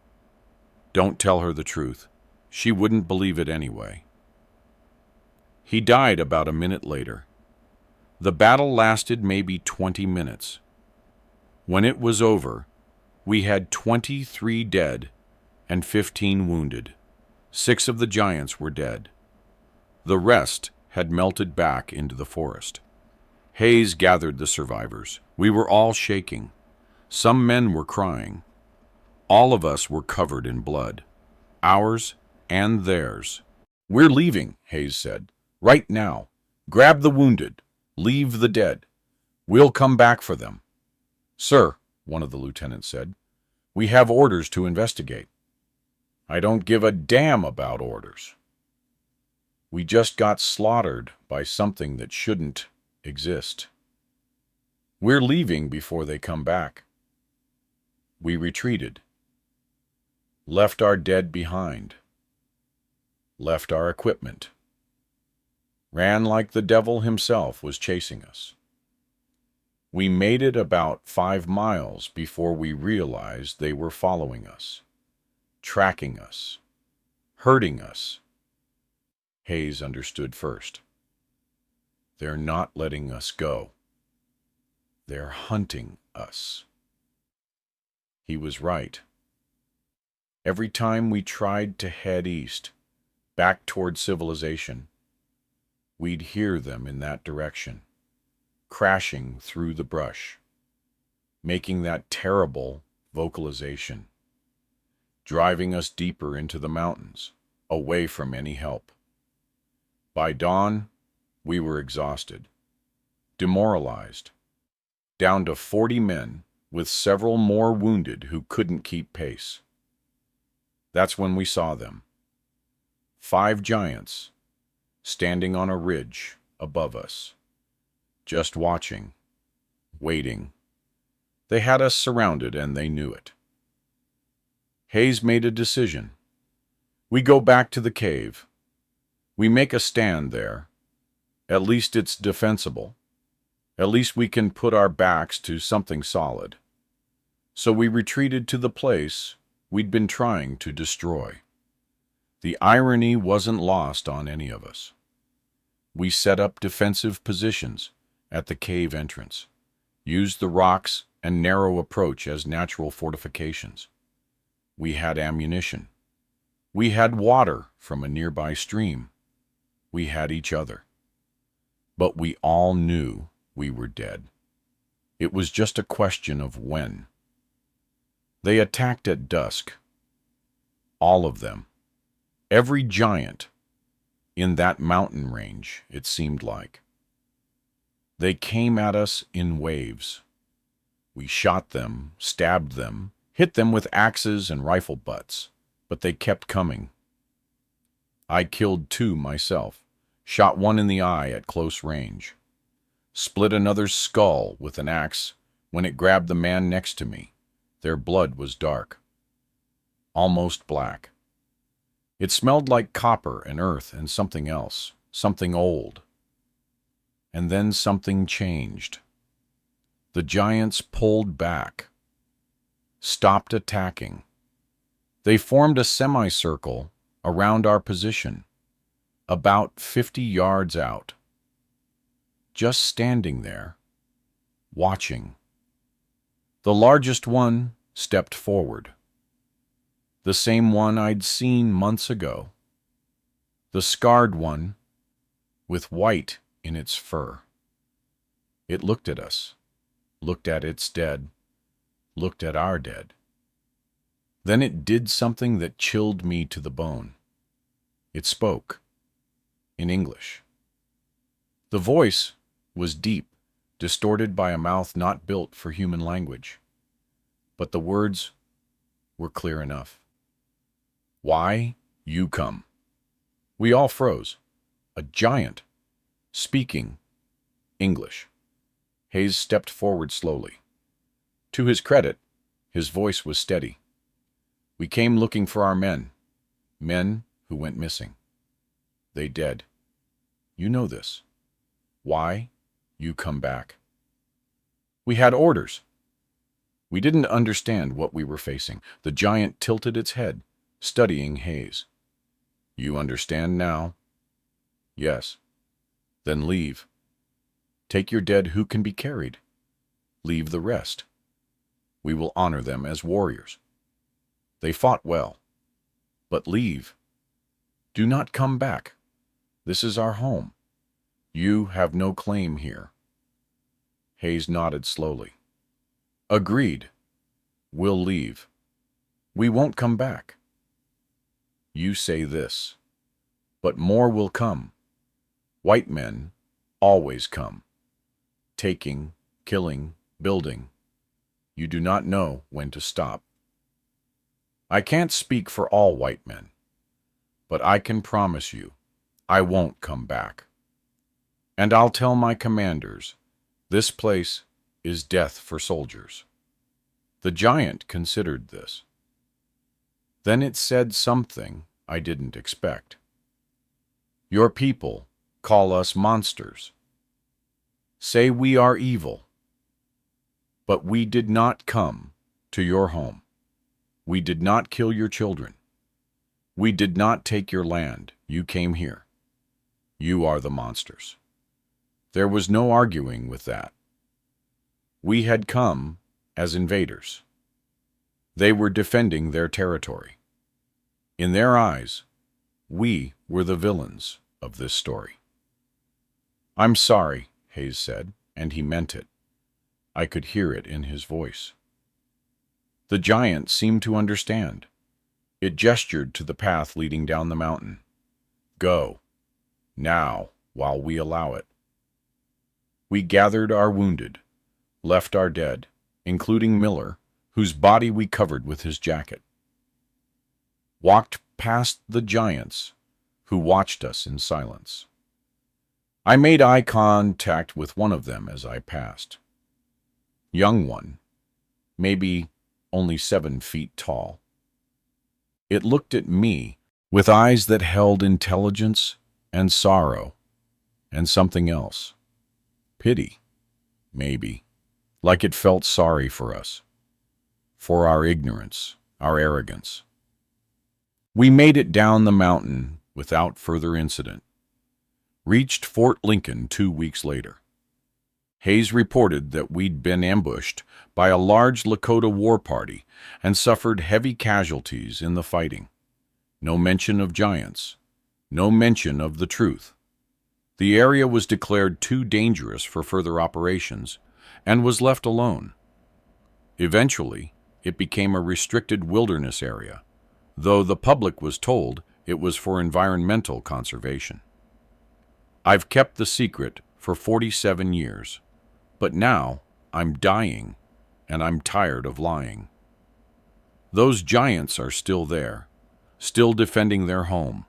Don't tell her the truth. She wouldn't believe it anyway." He died about a minute later. The battle lasted maybe 20 minutes. When it was over, we had 23 dead and 15 wounded. 6 of the giants were dead. The rest had melted back into the forest. Hayes gathered the survivors. We were all shaking. Some men were crying. All of us were covered in blood, ours and theirs. "We're leaving," Hayes said. "Right now. Grab the wounded. Leave the dead. We'll come back for them." "Sir," one of the lieutenants said, "we have orders to investigate." "I don't give a damn about orders. We just got slaughtered by something that shouldn't exist. We're leaving before they come back." We retreated, left our dead behind, left our equipment, ran like the devil himself was chasing us. We made it about 5 miles before we realized they were following us, tracking us, hurting us. Hayes understood first. They're not letting us go. They're hunting us. He was right. Every time we tried to head east, back toward civilization, we'd hear them in that direction, crashing through the brush, making that terrible vocalization, driving us deeper into the mountains, away from any help. By dawn, we were exhausted, demoralized, down to 40 men with several more wounded who couldn't keep pace. That's when we saw them. 5 giants, standing on a ridge above us, just watching, waiting. They had us surrounded and they knew it. Hayes made a decision. We go back to the cave. We make a stand there. At least it's defensible. At least we can put our backs to something solid. So we retreated to the place we'd been trying to destroy. The irony wasn't lost on any of us. We set up defensive positions at the cave entrance, used the rocks and narrow approach as natural fortifications. We had ammunition. We had water from a nearby stream. We had each other. But we all knew we were dead. It was just a question of when. They attacked at dusk. All of them. Every giant in that mountain range, it seemed like. They came at us in waves. We shot them, stabbed them, hit them with axes and rifle butts, but they kept coming. I killed 2 myself, shot one in the eye at close range, split another's skull with an axe when it grabbed the man next to me. Their blood was dark, almost black. It smelled like copper and earth and something else, something old. And then something changed. The giants pulled back, stopped attacking. They formed a semicircle around our position, about 50 yards out. Just standing there, watching. The largest one stepped forward. The same one I'd seen months ago. The scarred one, with white in its fur. It looked at us, looked at its dead, looked at our dead. Then it did something that chilled me to the bone. It spoke, in English. The voice was deep, distorted by a mouth not built for human language. But the words were clear enough. Why you come? We all froze. A giant, speaking English. Hayes stepped forward slowly. To his credit, his voice was steady. We came looking for our men who went missing. They dead. You know this. Why you come back? We had orders. We didn't understand what we were facing. The giant tilted its head, studying Hayes. You understand now? Yes. Then leave. Take your dead who can be carried. Leave the rest. We will honor them as warriors. They fought well. But leave. Do not come back. This is our home. You have no claim here. Hayes nodded slowly. Agreed. We'll leave. We won't come back. You say this, but more will come. White men always come. Taking, killing, building. You do not know when to stop. I can't speak for all white men, but I can promise you I won't come back. And I'll tell my commanders, this place is death for soldiers. The giant considered this. Then it said something I didn't expect. Your people call us monsters. Say we are evil. But we did not come to your home. We did not kill your children. We did not take your land. You came here. You are the monsters. There was no arguing with that. We had come as invaders. They were defending their territory. In their eyes, we were the villains of this story. I'm sorry, Hayes said, and he meant it. I could hear it in his voice. The giant seemed to understand. It gestured to the path leading down the mountain. Go, now, while we allow it. We gathered our wounded, left our dead, including Miller, whose body we covered with his jacket. Walked past the giants, who watched us in silence. I made eye contact with one of them as I passed. Young one, maybe only 7 feet tall. It looked at me with eyes that held intelligence and sorrow and something else. Pity, maybe, like it felt sorry for us, for our ignorance our arrogance. We made it down the mountain without further incident. Reached Fort Lincoln 2 weeks later. Hayes reported that we'd been ambushed by a large Lakota war party and suffered heavy casualties in the fighting. No mention of giants. No mention of the truth. The area was declared too dangerous for further operations and was left alone. Eventually, it became a restricted wilderness area, though the public was told it was for environmental conservation. I've kept the secret for 47 years, but now I'm dying and I'm tired of lying. Those giants are still there, still defending their home,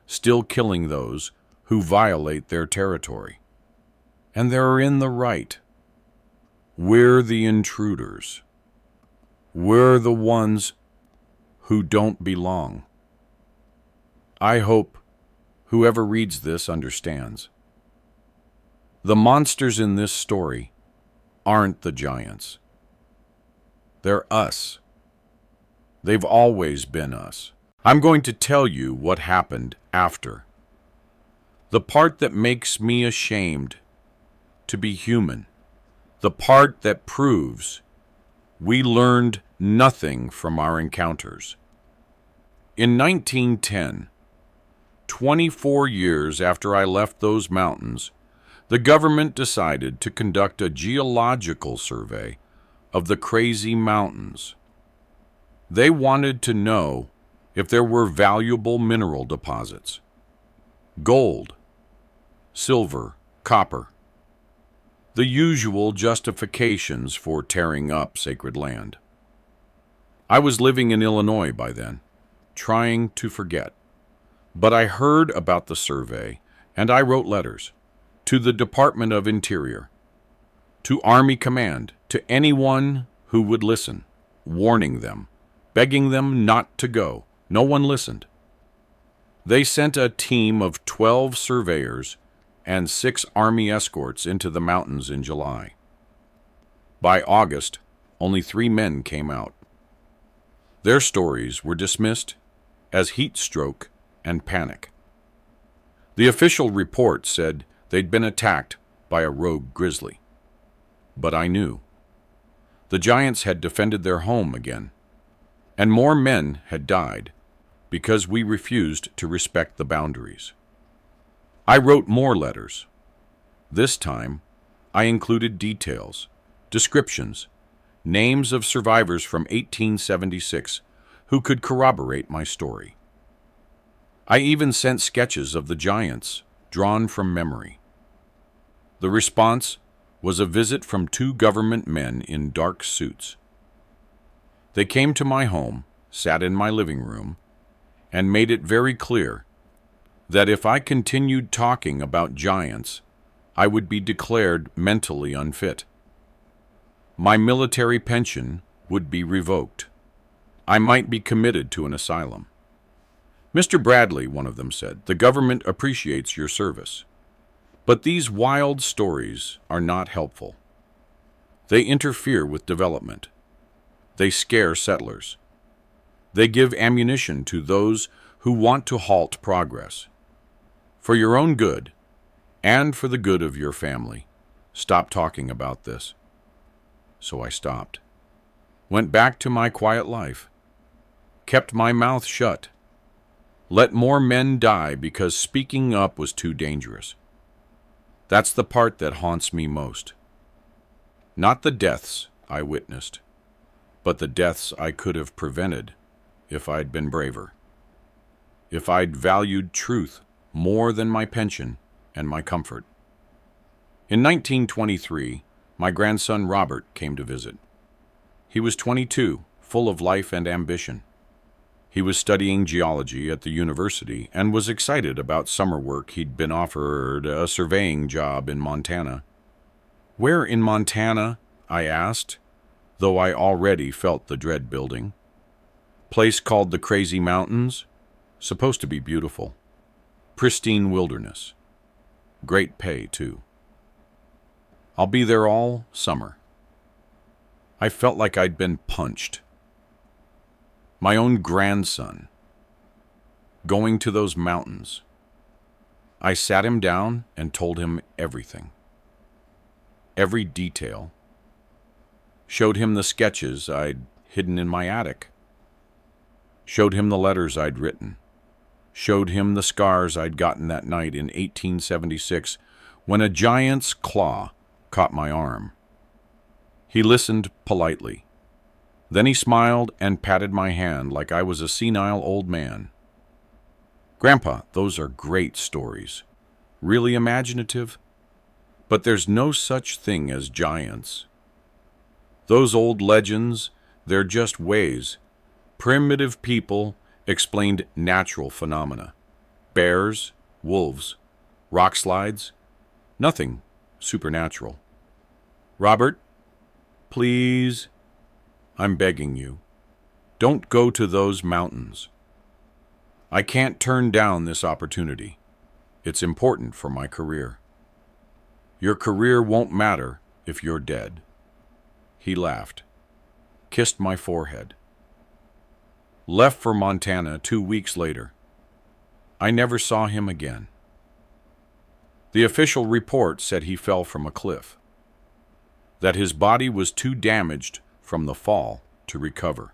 still killing those who violate their territory. And they're in the right. We're the intruders. We're the ones who don't belong. I hope whoever reads this understands. The monsters in this story aren't the giants. They're us. They've always been us. I'm going to tell you what happened after. The part that makes me ashamed to be human. The part that proves we learned nothing from our encounters. In 1910, 24 years after I left those mountains, the government decided to conduct a geological survey of the Crazy Mountains. They wanted to know if there were valuable mineral deposits. Gold, silver, copper. The usual justifications for tearing up sacred land. I was living in Illinois by then, trying to forget. But I heard about the survey, and I wrote letters to the Department of Interior, to Army Command, to anyone who would listen, warning them, begging them not to go. No one listened. They sent a team of 12 surveyors and 6 Army escorts into the mountains in July. By August, only 3 men came out. Their stories were dismissed as heat stroke and panic. The official report said they'd been attacked by a rogue grizzly. But I knew. The giants had defended their home again, and more men had died because we refused to respect the boundaries. I wrote more letters. This time, I included details, descriptions, names of survivors from 1876 who could corroborate my story. I even sent sketches of the giants drawn from memory. The response was a visit from 2 government men in dark suits. They came to my home, sat in my living room, and made it very clear that if I continued talking about giants, I would be declared mentally unfit. My military pension would be revoked. I might be committed to an asylum. Mr. Bradley, one of them said, the government appreciates your service. But these wild stories are not helpful. They interfere with development. They scare settlers. They give ammunition to those who want to halt progress. For your own good, and for the good of your family, stop talking about this. So I stopped. Went back to my quiet life. Kept my mouth shut. Let more men die because speaking up was too dangerous. That's the part that haunts me most. Not the deaths I witnessed, but the deaths I could have prevented if I'd been braver. If I'd valued truth more than my pension and my comfort. In 1923, my grandson Robert came to visit. He was 22, full of life and ambition. He was studying geology at the university and was excited about summer work. He'd been offered a surveying job in Montana. Where in Montana? I asked, though I already felt the dread building. Place called the Crazy Mountains. Supposed to be beautiful. Pristine wilderness. Great pay, too. I'll be there all summer. I felt like I'd been punched. My own grandson, going to those mountains. I sat him down and told him everything. Every detail. Showed him the sketches I'd hidden in my attic. Showed him the letters I'd written. Showed him the scars I'd gotten that night in 1876 when a giant's claw caught my arm. He listened politely. Then he smiled and patted my hand like I was a senile old man. Grandpa, those are great stories. Really imaginative. But there's no such thing as giants. Those old legends, they're just ways. Primitive people explained natural phenomena. Bears, wolves, rock slides, nothing supernatural. Robert, please, I'm begging you, don't go to those mountains. I can't turn down this opportunity. It's important for my career. Your career won't matter if you're dead. He laughed, kissed my forehead. Left for Montana 2 weeks later. I never saw him again. The official report said he fell from a cliff, that his body was too damaged from the fall to recover.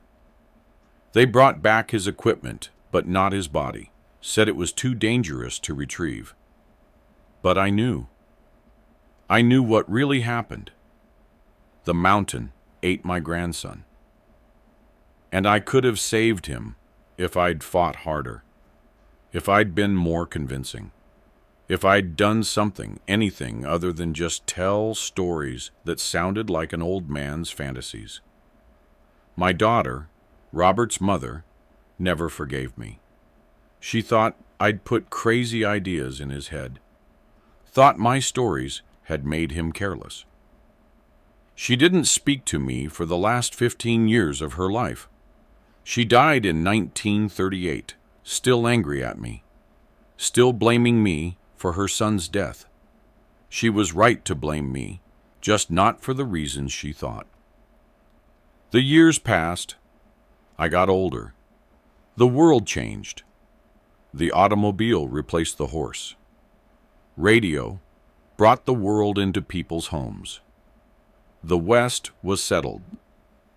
They brought back his equipment, but not his body, said it was too dangerous to retrieve. But I knew. I knew what really happened. The mountain ate my grandson. And I could have saved him if I'd fought harder, if I'd been more convincing, if I'd done something, anything other than just tell stories that sounded like an old man's fantasies. My daughter, Robert's mother, never forgave me. She thought I'd put crazy ideas in his head, thought my stories had made him careless. She didn't speak to me for the last 15 years of her life. She died in 1938, still angry at me, still blaming me for her son's death. She was right to blame me, just not for the reasons she thought. The years passed. I got older. The world changed. The automobile replaced the horse. Radio brought the world into people's homes. The West was settled,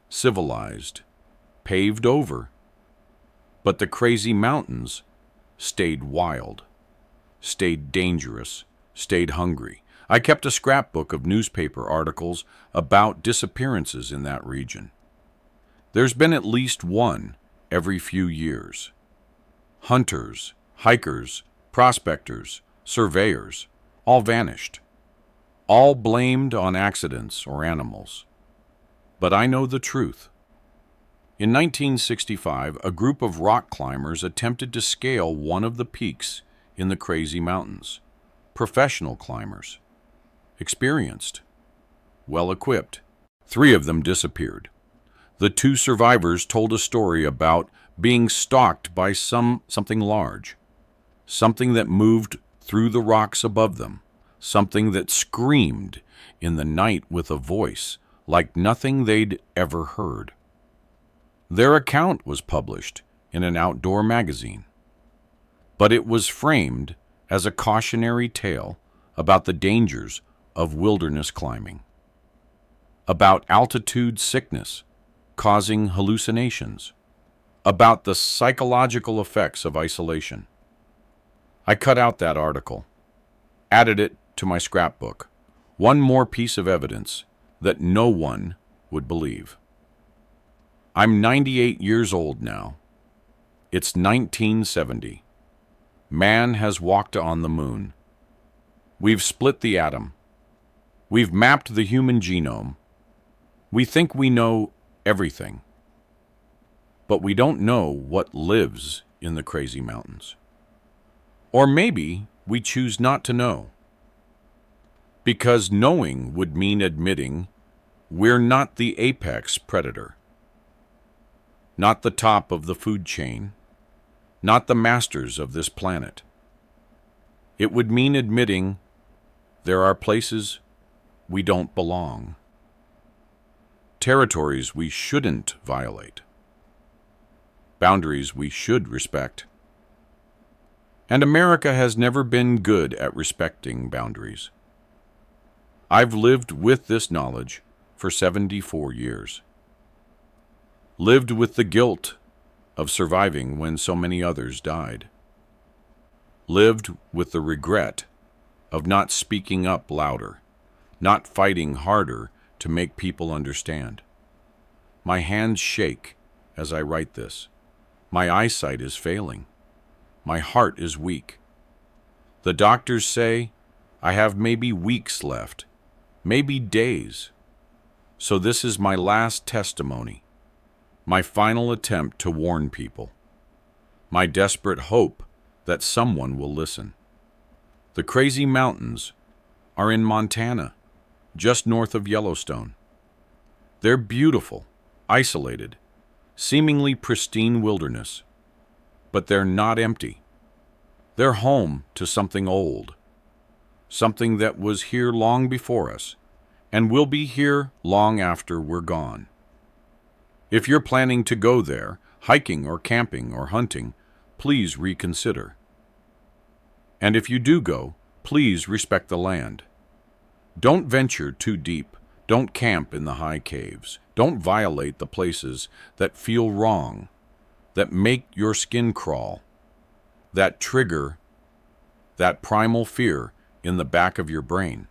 civilized, paved over. But the crazy mountains stayed wild, stayed dangerous, stayed hungry. I kept a scrapbook of newspaper articles about disappearances in that region. There's been at least one every few years. Hunters, hikers, prospectors, surveyors, all vanished, all blamed on accidents or animals. But I know the truth. In 1965, a group of rock climbers attempted to scale one of the peaks in the Crazy Mountains. Professional climbers. Experienced. Well-equipped. 3 of them disappeared. The 2 survivors told a story about being stalked by something large. Something that moved through the rocks above them. Something that screamed in the night with a voice like nothing they'd ever heard. Their account was published in an outdoor magazine, but it was framed as a cautionary tale about the dangers of wilderness climbing, about altitude sickness causing hallucinations, about the psychological effects of isolation. I cut out that article, added it to my scrapbook, one more piece of evidence that no one would believe. I'm 98 years old now. It's 1970. Man has walked on the moon. We've split the atom. We've mapped the human genome. We think we know everything. But we don't know what lives in the Crazy Mountains. Or maybe we choose not to know. Because knowing would mean admitting we're not the apex predator. Not the top of the food chain, not the masters of this planet. It would mean admitting there are places we don't belong, territories we shouldn't violate. boundaries we should respect. And America has never been good at respecting boundaries. I've lived with this knowledge for 74 years. Lived with the guilt of surviving when so many others died. Lived with the regret of not speaking up louder, not fighting harder to make people understand. My hands shake as I write this. My eyesight is failing. My heart is weak. The doctors say I have maybe weeks left, maybe days. So this is my last testimony, my final attempt to warn people, my desperate hope that someone will listen. The crazy mountains are in Montana, just north of Yellowstone. They're beautiful, isolated, seemingly pristine wilderness, but they're not empty. They're home to something old, something that was here long before us, and will be here long after we're gone. If you're planning to go there, hiking or camping or hunting, please reconsider. And if you do go, please respect the land. Don't venture too deep. Don't camp in the high caves. Don't violate the places that feel wrong, that make your skin crawl, that trigger that primal fear in the back of your brain.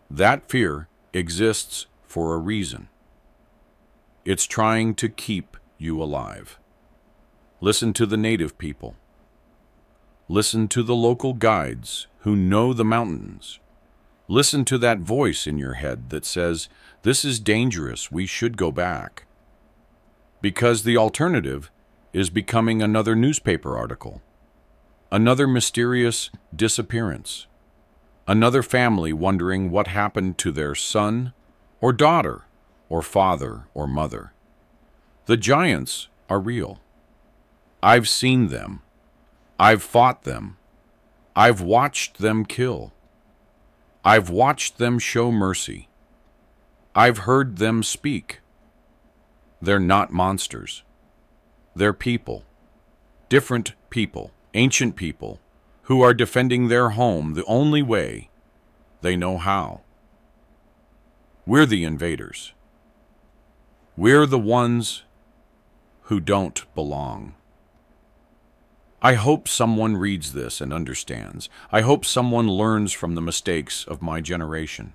That fear exists for a reason. It's trying to keep you alive. Listen to the native people. Listen to the local guides who know the mountains. Listen to that voice in your head that says, "This is dangerous, we should go back." Because the alternative is becoming another newspaper article, another mysterious disappearance, another family wondering what happened to their son or daughter or father or mother. The giants are real. I've seen them. I've fought them. I've watched them kill. I've watched them show mercy. I've heard them speak. They're not monsters. They're people. Different people, ancient people, who are defending their home the only way they know how. We're the invaders. We're the ones who don't belong. I hope someone reads this and understands. I hope someone learns from the mistakes of my generation.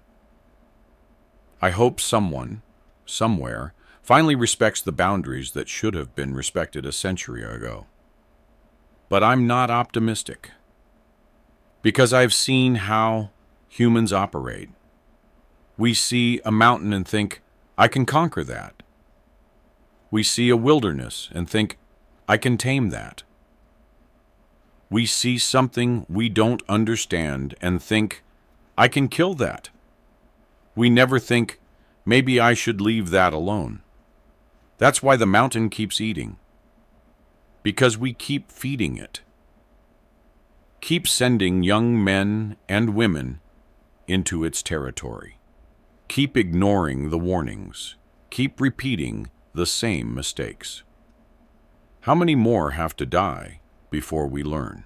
I hope someone, somewhere, finally respects the boundaries that should have been respected a century ago. But I'm not optimistic, because I've seen how humans operate. We see a mountain and think, I can conquer that. We see a wilderness and think, I can tame that. We see something we don't understand and think, I can kill that. We never think, maybe I should leave that alone. That's why the mountain keeps eating. Because we keep feeding it. Keep sending young men and women into its territory. Keep ignoring the warnings. Keep repeating the same mistakes. How many more have to die before we learn?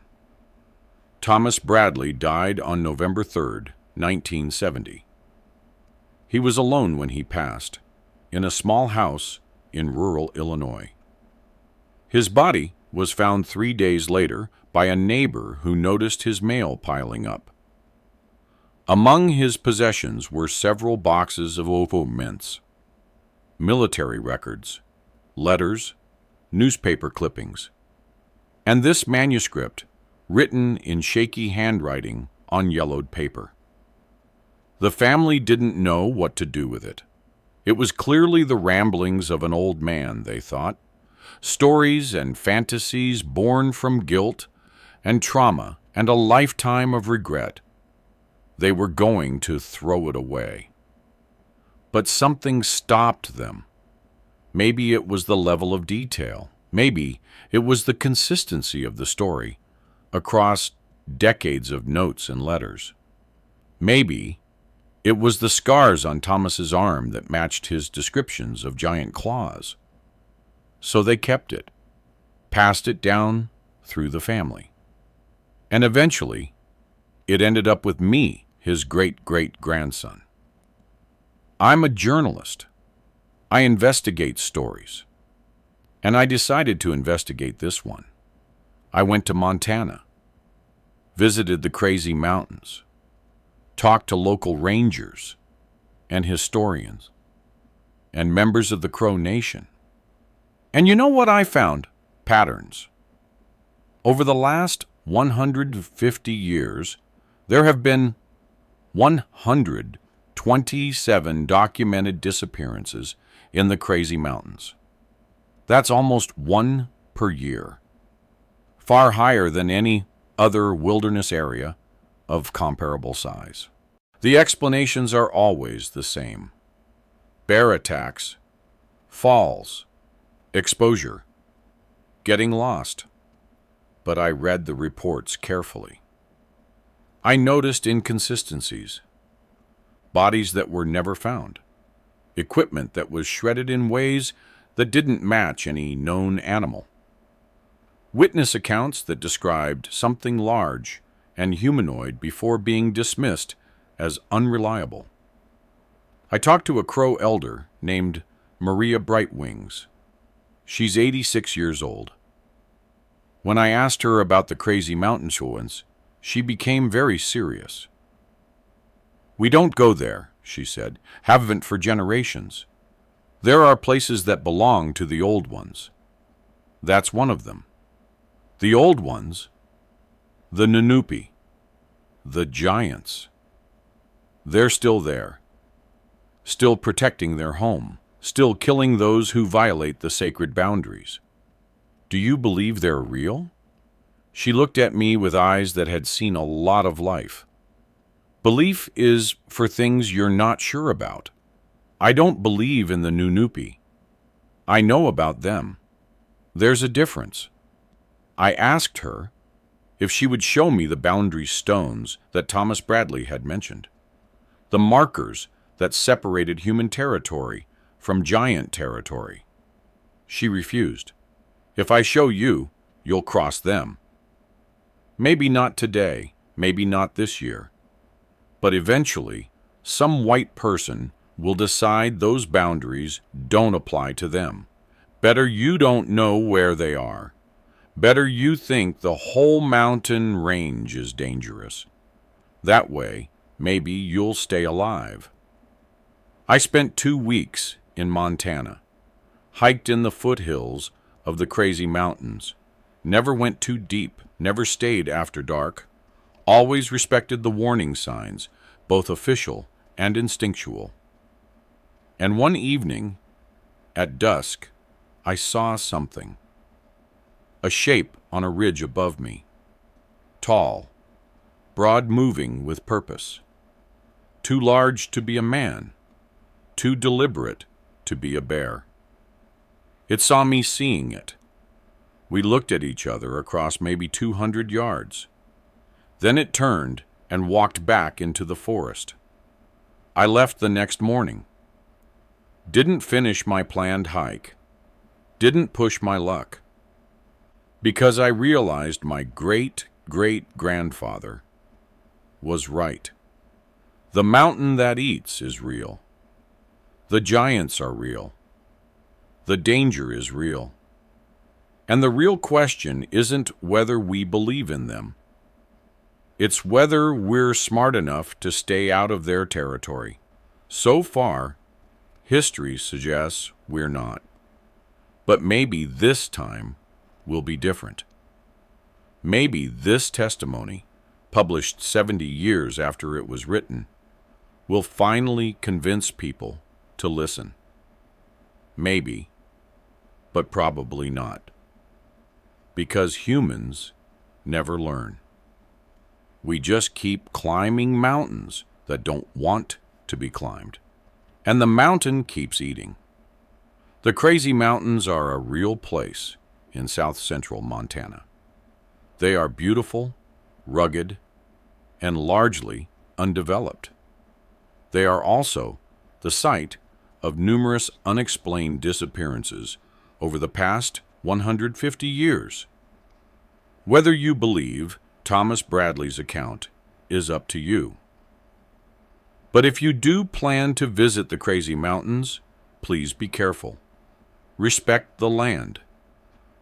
Thomas Bradley died on November 3rd, 1970. He was alone when he passed, in a small house in rural Illinois. His body was found 3 days later by a neighbor who noticed his mail piling up. Among his possessions were several boxes of documents, military records, letters, newspaper clippings, and this manuscript written in shaky handwriting on yellowed paper. The family didn't know what to do with it. It was clearly the ramblings of an old man, they thought, stories and fantasies born from guilt and trauma and a lifetime of regret. They were going to throw it away. But something stopped them. Maybe it was the level of detail. Maybe it was the consistency of the story across decades of notes and letters. Maybe it was the scars on Thomas's arm that matched his descriptions of giant claws. So they kept it, passed it down through the family. And eventually, it ended up with me, his great-great-grandson. I'm a journalist. I investigate stories. And I decided to investigate this one. I went to Montana, visited the crazy mountains, talked to local rangers and historians and members of the Crow Nation. And you know what I found? Patterns. Over the last 150 years, there have been 127 documented disappearances in the crazy mountains. That's almost one per year, far higher than any other wilderness area of comparable size. The explanations are always the same: bear attacks, falls, exposure, getting lost. But I read the reports carefully. I noticed inconsistencies, bodies that were never found, equipment that was shredded in ways that didn't match any known animal, witness accounts that described something large and humanoid before being dismissed as unreliable. I talked to a Crow elder named Maria Brightwings. She's 86 years old. When I asked her about the crazy mountain showings, she became very serious. "We don't go there," she said. "Haven't for generations. There are places that belong to the old ones. That's one of them. The old ones, the Nunupi, the giants. They're still there, still protecting their home, still killing those who violate the sacred boundaries. Do you believe they're real?" She looked at me with eyes that had seen a lot of life. Belief is for things you're not sure about. I don't believe in the Nunupi. I know about them. There's a difference. I asked her if she would show me the boundary stones that Thomas Bradley had mentioned, the markers that separated human territory from giant territory. She refused. "If I show you, you'll cross them. Maybe not today, maybe not this year, but eventually some white person will decide those boundaries don't apply to them. Better you don't know where they are. Better you think the whole mountain range is dangerous. That way, maybe you'll stay alive." I spent 2 weeks in Montana, hiked in the foothills of the crazy mountains, never went too deep, never stayed after dark, always respected the warning signs, both official and instinctual. And one evening, at dusk, I saw something. A shape on a ridge above me. Tall, broad-moving with purpose. Too large to be a man. Too deliberate to be a bear. It saw me seeing it. We looked at each other across maybe 200 yards. Then it turned and walked back into the forest. I left the next morning. Didn't finish my planned hike. Didn't push my luck. Because I realized my great-great-grandfather was right. The mountain that eats is real. The giants are real. The danger is real. And the real question isn't whether we believe in them. It's whether we're smart enough to stay out of their territory. So far, history suggests we're not. But maybe this time will be different. Maybe this testimony, published 70 years after it was written, will finally convince people to listen. Maybe, but probably not. Because humans never learn. We just keep climbing mountains that don't want to be climbed. And the mountain keeps eating. The Crazy Mountains are a real place in south-central Montana. They are beautiful, rugged, and largely undeveloped. They are also the site of numerous unexplained disappearances over the past 150 years. Whether you believe Thomas Bradley's account is up to you. But if you do plan to visit the crazy mountains, please be careful. Respect the land.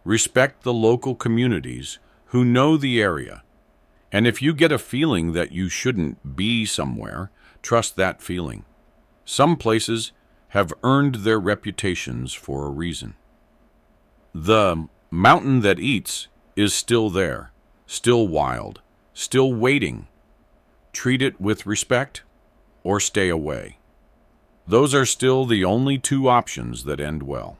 Respect the local communities who know the area. And if you get a feeling that you shouldn't be somewhere, trust that feeling. Some places have earned their reputations for a reason. The mountain that eats is still there, still wild, still waiting. Treat it with respect or stay away. Those are still the only two options that end well.